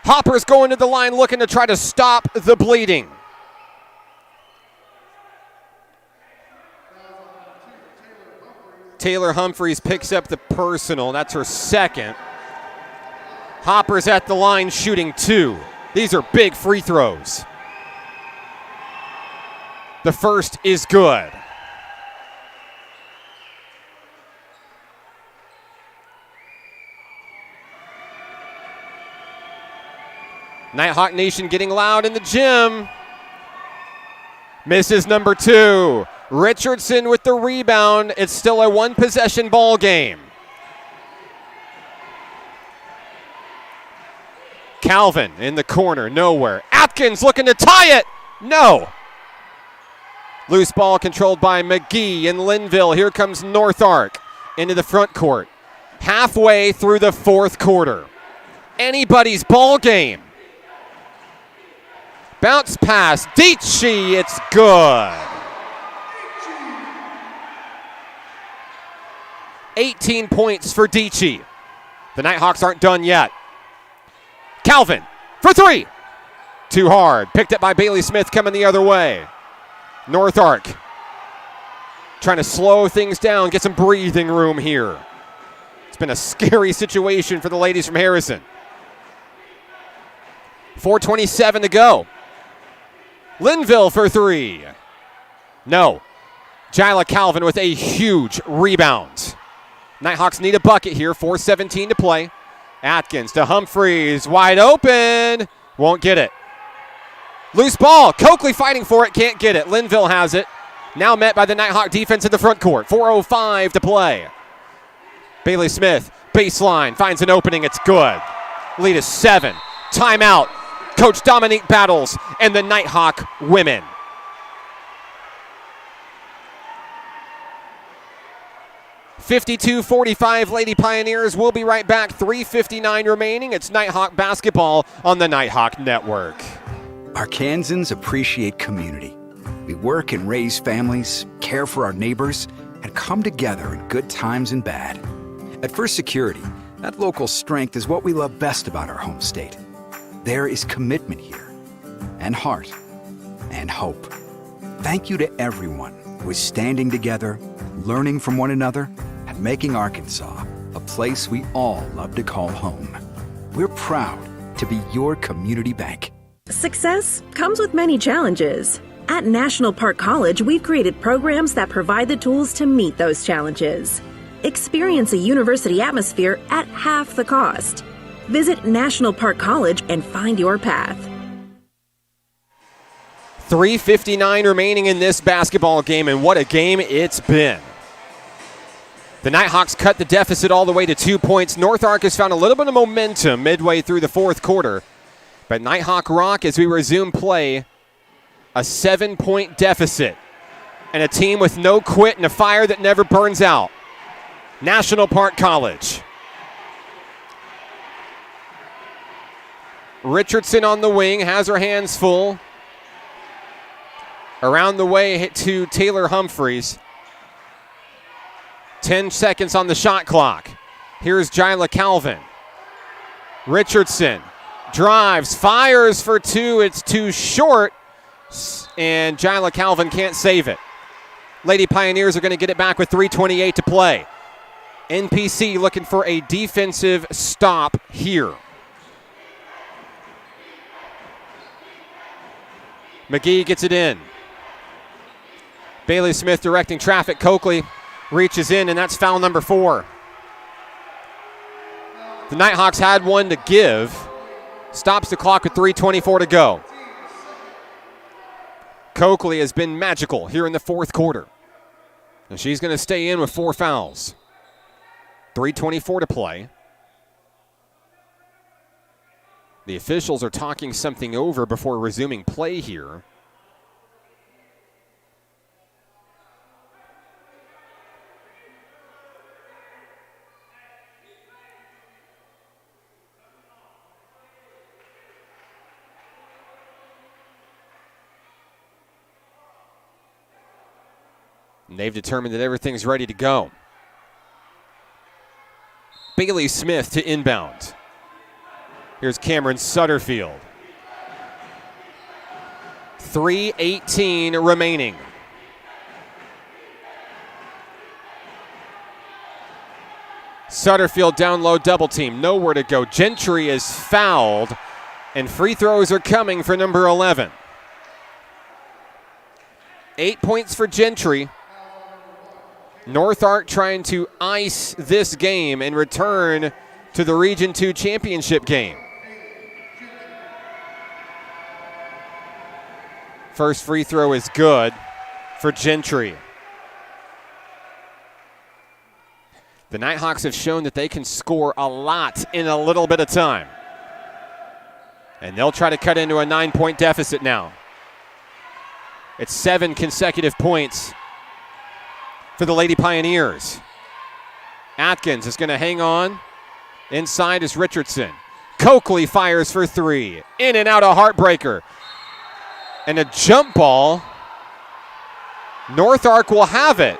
Hopper's going to the line looking to try to stop the bleeding. Taylor Humphreys picks up the personal. That's her second. Hopper's at the line shooting 2. These are big free throws. The first is good. Nighthawk Nation getting loud in the gym. Misses number 2. Richardson with the rebound. It's still a 1-possession ball game. Calvin in the corner, nowhere. Atkins looking to tie it. No. Loose ball controlled by McGee in Linville. Here comes North Ark into the front court. Halfway through the fourth quarter. Anybody's ball game. Bounce pass, Dietschy, it's good. 18 points for Dietschy. The Nighthawks aren't done yet. Calvin for 3. Too hard. Picked up by Bailey Smith coming the other way. North Ark trying to slow things down, get some breathing room here. It's been a scary situation for the ladies from Harrison. 4:27 to go. Linville for 3. No. Jyla Calvin with a huge rebound. Nighthawks need a bucket here, 4:17 to play. Atkins to Humphreys, wide open, won't get it. Loose ball, Coakley fighting for it, can't get it. Linville has it. Now met by the Nighthawk defense in the front court, 4:05 to play. Bailey Smith, baseline, finds an opening, it's good. Lead is 7. Timeout. Coach Dominique Battles and the Nighthawk women. (52-45) Lady Pioneers. We'll be right back. 3:59 remaining. It's Nighthawk basketball on the Nighthawk Network. Arkansans appreciate community. We work and raise families, care for our neighbors, and come together in good times and bad. At First Security, that local strength is what we love best about our home state. There is commitment here, and heart, and hope. Thank you to everyone who is standing together, learning from one another, and making Arkansas a place we all love to call home. We're proud to be your community bank. Success comes with many challenges. At National Park College, we've created programs that provide the tools to meet those challenges. Experience a university atmosphere at half the cost. Visit National Park College and find your path. 3:59 remaining in this basketball game, and what a game it's been. The Nighthawks cut the deficit all the way to 2 points. North Ark has found a little bit of momentum midway through the fourth quarter. But Nighthawk rock as we resume play, a 7-point deficit. And a team with no quit and a fire that never burns out. National Park College. Richardson on the wing, has her hands full. Around the way hit to Taylor Humphreys. 10 seconds on the shot clock. Here's Jyla Calvin. Richardson drives, fires for 2. It's too short, and Jyla Calvin can't save it. Lady Pioneers are going to get it back with 3:28 to play. NPC looking for a defensive stop here. McGee gets it in. Bailey Smith directing traffic. Coakley reaches in, and that's foul number 4. The Nighthawks had one to give. Stops the clock with 3:24 to go. Coakley has been magical here in the fourth quarter. And she's going to stay in with 4 fouls. 3:24 to play. The officials are talking something over before resuming play here. And they've determined that everything's ready to go. Bailey Smith to inbound. Here's Cameron Sutterfield. 3:18 remaining. Sutterfield down low, double team, nowhere to go. Gentry is fouled, and free throws are coming for number 11. 8 points for Gentry. North Ark trying to ice this game and return to the Region 2 championship game. First free throw is good for Gentry. The Nighthawks have shown that they can score a lot in a little bit of time. And they'll try to cut into a 9-point deficit now. It's 7 consecutive points for the Lady Pioneers. Atkins is going to hang on. Inside is Richardson. Coakley fires for 3. In and out, a heartbreaker. And a jump ball. North Ark will have it.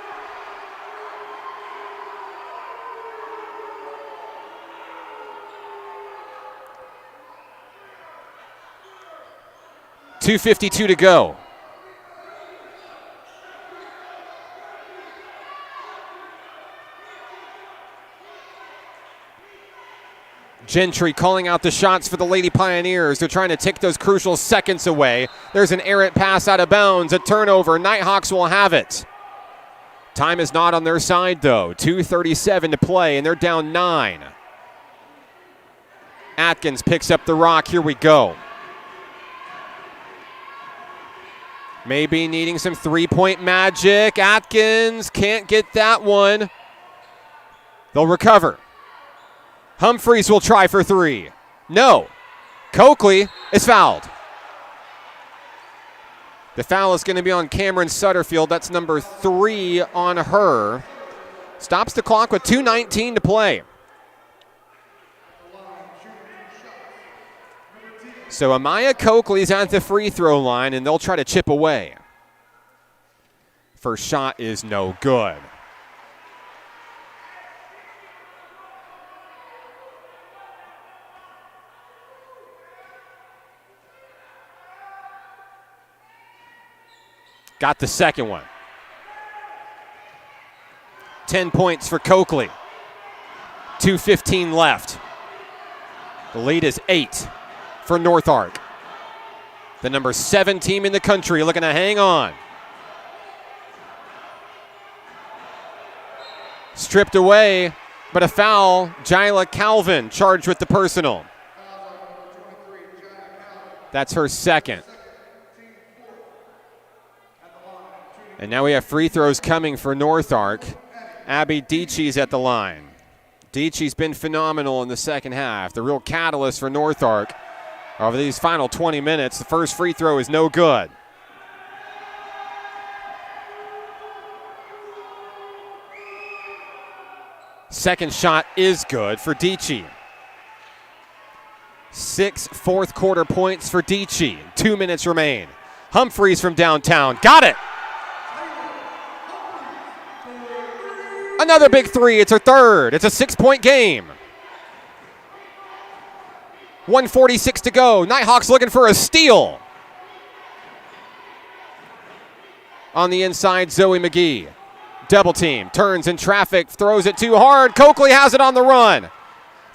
.252 to go. Gentry calling out the shots for the Lady Pioneers. They're trying to take those crucial seconds away. There's an errant pass out of bounds, a turnover. Nighthawks will have it. Time is not on their side, though. 2:37 to play, and they're down 9. Atkins picks up the rock. Here we go. Maybe needing some three-point magic. Atkins can't get that one. They'll recover. Humphreys will try for three. No. Coakley is fouled. The foul is going to be on Cameron Sutterfield. That's number 3 on her. Stops the clock with 2:19 to play. So Amaya Coakley's at the free throw line, and they'll try to chip away. First shot is no good. Got the second one. 10 points for Coakley. 2:15 left. The lead is 8 for North Ark. The number 7 team in the country looking to hang on. Stripped away, but a foul. Jyla Calvin charged with the personal. That's her second. And now we have free throws coming for North Ark. Abby Dietschy's at the line. Dietschy's been phenomenal in the second half. The real catalyst for North Ark over these final 20 minutes. The first free throw is no good. Second shot is good for Dietschy. 6 fourth quarter points for Dietschy. 2 minutes remain. Humphreys from downtown. Got it! Another big three. It's her third. It's a 6-point game. 1:46 to go. Nighthawks looking for a steal. On the inside, Zoe McGee. Double team. Turns in traffic. Throws it too hard. Coakley has it on the run.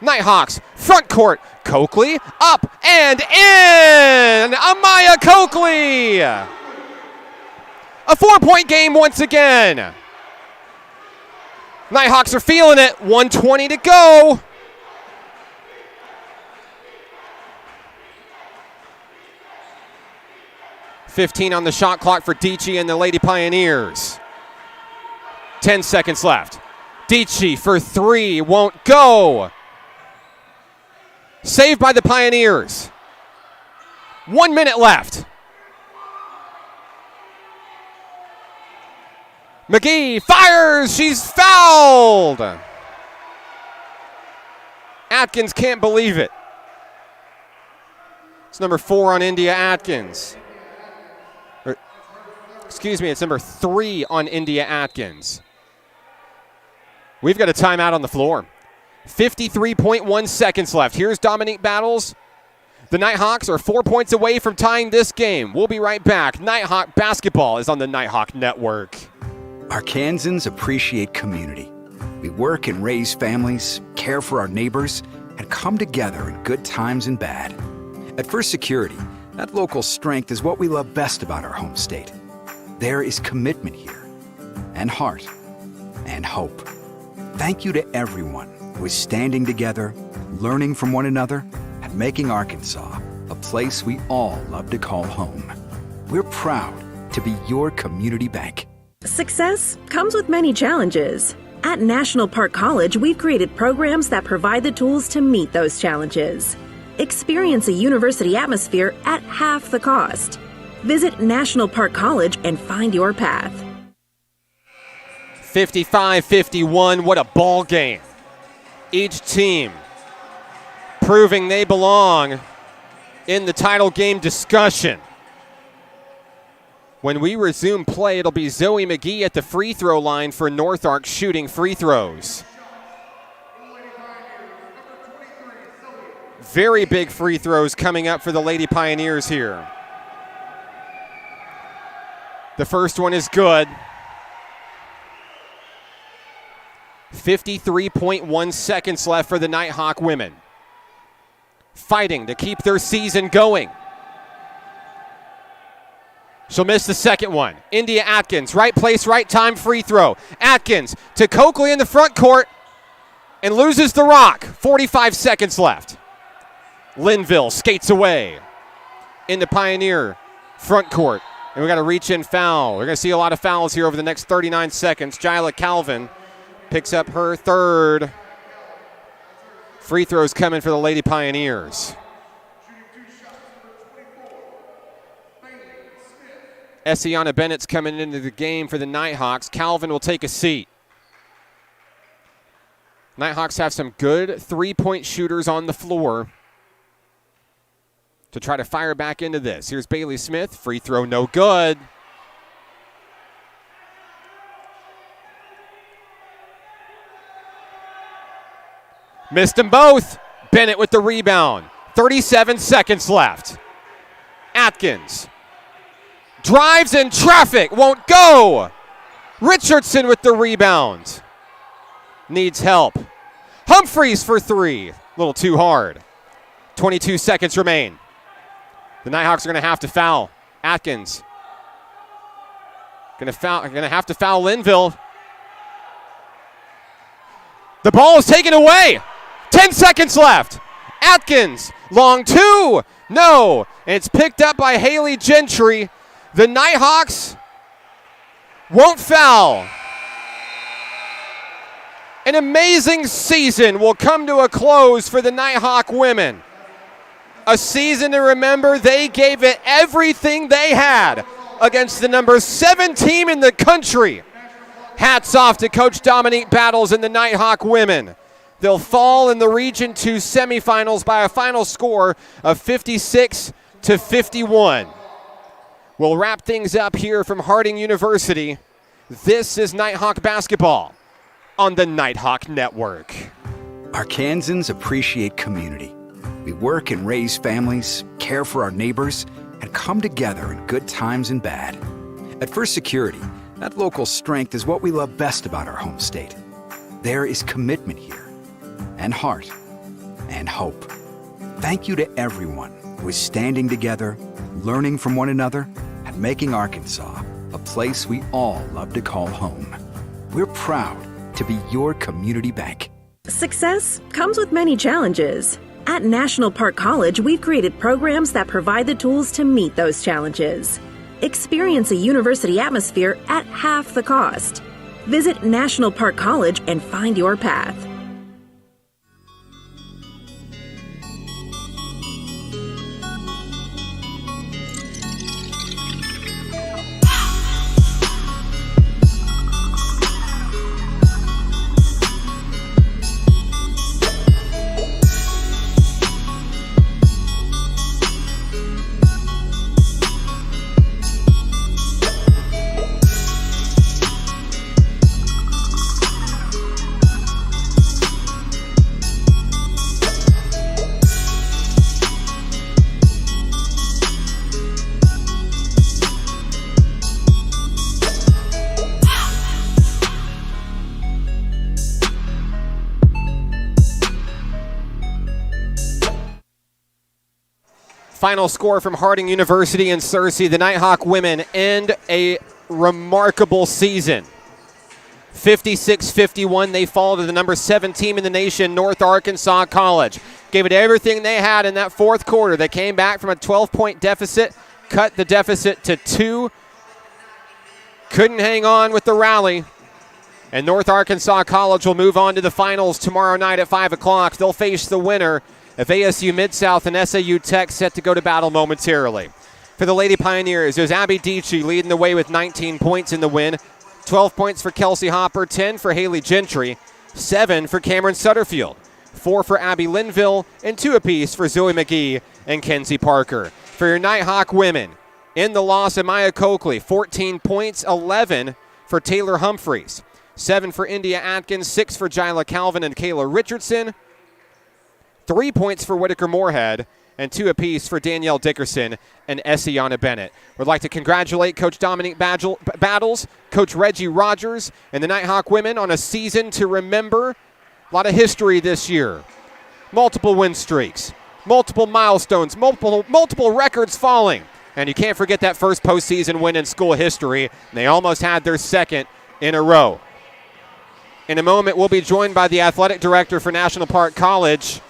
Nighthawks, front court. Coakley, up and in. Amaya Coakley. A 4-point game once again. Nighthawks are feeling it. 1:20 to go. $15 on the shot clock for Dietschy and the Lady Pioneers. 10 seconds left. Dietschy for three. Won't go. Saved by the Pioneers. 1 minute left. McGee fires. She's fouled. Atkins can't believe it. It's number 4 on India Atkins. It's number 3 on India Atkins. We've got a timeout on the floor. 53.1 seconds left. Here's Dominique Battles. The Nighthawks are 4 points away from tying this game. We'll be right back. Nighthawk basketball is on the Nighthawk Network. Arkansans appreciate community. We work and raise families, care for our neighbors, and come together in good times and bad. At First Security, that local strength is what we love best about our home state. There is commitment here, and heart, and hope. Thank you to everyone who is standing together, learning from one another, and making Arkansas a place we all love to call home. We're proud to be your community bank. Success comes with many challenges. At National Park College, we've created programs that provide the tools to meet those challenges. Experience a university atmosphere at half the cost. Visit National Park College and find your path. 55-51, what a ball game. Each team proving they belong in the title game discussion. When we resume play, it'll be Zoe McGee at the free throw line for North Ark shooting free throws. Very big free throws coming up for the Lady Pioneers here. The first one is good. 53.1 seconds left for the Nighthawk women. Fighting to keep their season going. She'll miss the second one. India Atkins, right place, right time, free throw. Atkins to Coakley in the front court and loses the rock. 45 seconds left. Linville skates away in the Pioneer front court. And we got a reach-in foul. We're going to see a lot of fouls here over the next 39 seconds. Jyla Calvin picks up her third. Free throws coming for the Lady Pioneers. Essiana Bennett's coming into the game for the Nighthawks. Calvin will take a seat. Nighthawks have some good three-point shooters on the floor to try to fire back into this. Here's Bailey Smith. Free throw, no good. Missed them both. Bennett with the rebound. 37 seconds left. Atkins drives in traffic, won't go. Richardson with the rebound. Needs help. Humphreys for three. A little too hard. 22 seconds remain. The Nighthawks are going to have to foul. Atkins. Going to have to foul Linville. The ball is taken away. 10 seconds left. Atkins, long two. No. And it's picked up by Haley Gentry. The Nighthawks won't foul. An amazing season will come to a close for the Nighthawk women. A season to remember. They gave it everything they had against the number 7 team in the country. Hats off to Coach Dominique Battles and the Nighthawk women. They'll fall in the Region 2 semifinals by a final score of 56-51. We'll wrap things up here from Harding University. This is Nighthawk basketball on the Nighthawk Network. Arkansans appreciate community. We work and raise families, care for our neighbors, and come together in good times and bad. At First Security, that local strength is what we love best about our home state. There is commitment here, and heart, and hope. Thank you to everyone who is standing together, learning from one another, and making Arkansas a place we all love to call home. We're proud to be your community bank. Success comes with many challenges. At National Park College, we've created programs that provide the tools to meet those challenges. Experience a university atmosphere at half the cost. Visit National Park College and find your path. Final score from Harding University and Searcy. The Nighthawk women end a remarkable season. 56-51, they fall to the number 7 team in the nation, North Arkansas College. Gave it everything they had in that fourth quarter. They came back from a 12-point deficit, cut the deficit to 2. Couldn't hang on with the rally. And North Arkansas College will move on to the finals tomorrow night at 5 o'clock. They'll face the winner of ASU Mid-South and SAU Tech, set to go to battle momentarily. For the Lady Pioneers, there's Abby Dietschy leading the way with 19 points in the win. 12 points for Kelsey Hopper, 10 for Haley Gentry, 7 for Cameron Sutterfield, 4 for Abby Linville, and 2 apiece for Zoe McGee and Kenzie Parker. For your Nighthawk women, in the loss, Amaya Coakley, 14 points, 11 for Taylor Humphreys, 7 for India Atkins, 6 for Jyla Calvin and Kayla Richardson, 3 points for Whitaker Moorhead, and 2 apiece for Danielle Dickerson and Essiana Bennett. We'd like to congratulate Coach Dominique Battles, Coach Reggie Rogers, and the Nighthawk women on a season to remember. A lot of history this year. Multiple win streaks, multiple milestones, multiple records falling. And you can't forget that first postseason win in school history. They almost had their second in a row. In a moment, we'll be joined by the athletic director for National Park College.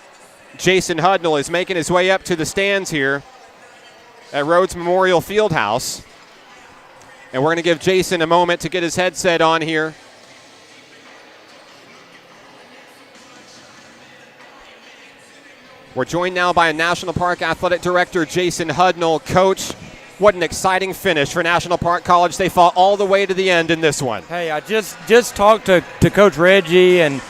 Jason Hudnall is making his way up to the stands here at Rhodes Memorial Fieldhouse. And we're going to give Jason a moment to get his headset on here. We're joined now by National Park Athletic Director Jason Hudnall. Coach, what an exciting finish for National Park College. They fought all the way to the end in this one. Hey, I just talked to Coach Reggie and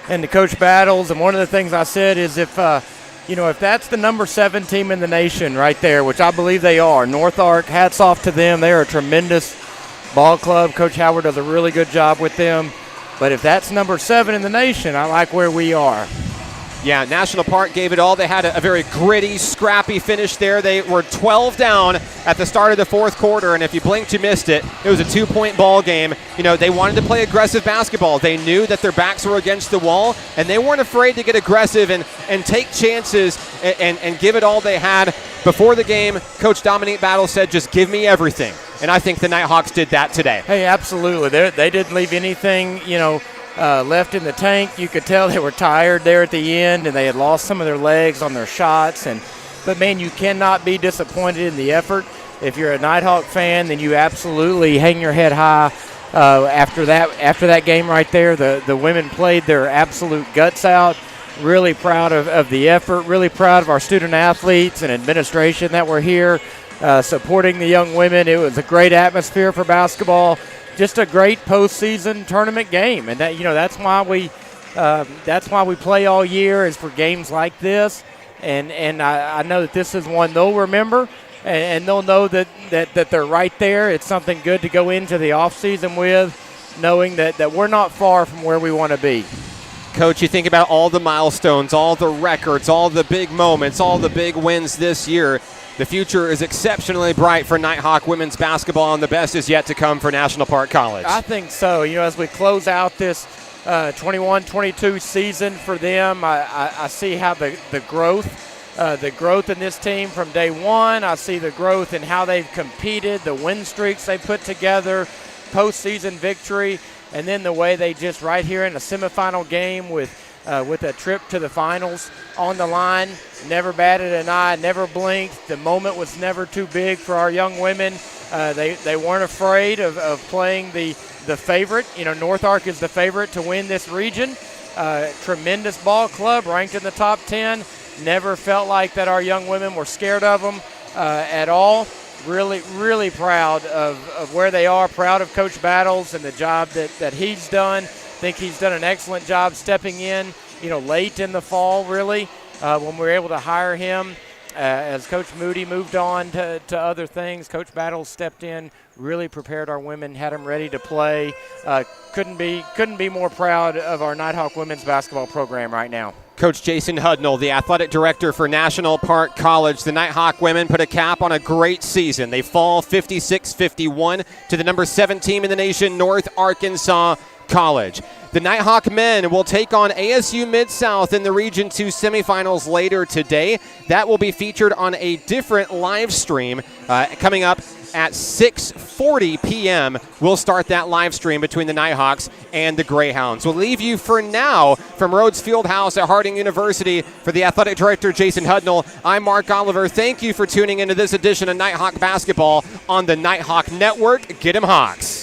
to Coach Battles, and one of the things I said is if that's the number 7 team in the nation right there, which I believe they are, North Ark, hats off to them. They're a tremendous ball club. Coach Howard does a really good job with them. But if that's number 7 in the nation, I like where we are. Yeah, National Park gave it all. They had a very gritty, scrappy finish there. They were 12 down at the start of the fourth quarter, and if you blinked, you missed it. It was a 2-point ball game. They wanted to play aggressive basketball. They knew that their backs were against the wall, and they weren't afraid to get aggressive and take chances and give it all they had. Before the game, Coach Dominique Battle said, just give me everything. And I think the Nighthawks did that today. Hey, absolutely. They didn't leave anything, left in the tank. You could tell they were tired there at the end, and they had lost some of their legs on their shots. But man, you cannot be disappointed in the effort. If you're a Nighthawk fan, then you absolutely hang your head high after that game right there. The women played their absolute guts out. Really proud of the effort. Really proud of our student athletes and administration that were here supporting the young women. It was a great atmosphere for basketball. Just a great postseason tournament game, and that's why we play all year, is for games like this. And I know that this is one they'll remember, and they'll know that they're right there. It's something good to go into the offseason with, knowing that we're not far from where we want to be. Coach, you think about all the milestones, all the records, all the big moments, all the big wins this year. The future is exceptionally bright for Nighthawk women's basketball, and the best is yet to come for National Park College. I think so. As we close out this 21-22 season for them, I see how the growth in this team from day one. I see the growth in how they've competed, the win streaks they put together, postseason victory, and then the way they just right here in a semifinal game with a trip to the finals on the line, never batted an eye, never blinked. The moment was never too big for our young women. They weren't afraid of playing the favorite. North Ark is the favorite to win this region. Tremendous ball club, ranked in the top 10. Never felt like that our young women were scared of them at all. Really, really proud of where they are. Proud of Coach Battles and the job that he's done. Think he's done an excellent job stepping in, late in the fall, really, when we were able to hire him. As Coach Moody moved on to other things, Coach Battles stepped in, really prepared our women, had them ready to play. Couldn't be more proud of our Nighthawk women's basketball program right now. Coach Jason Hudnall, the athletic director for National Park College. The Nighthawk women put a cap on a great season. They fall 56-51 to the number 7 team in the nation, North Arkansas College. The Nighthawk men will take on ASU Mid-South in the Region 2 semifinals later today. That will be featured on a different live stream coming up at 6:40 p.m. We'll start that live stream between the Nighthawks and the Greyhounds. We'll leave you for now from Rhodes Fieldhouse at Harding University. For the athletic director, Jason Hudnall, I'm Mark Oliver. Thank you for tuning into this edition of Nighthawk Basketball on the Nighthawk Network. Get 'em Hawks.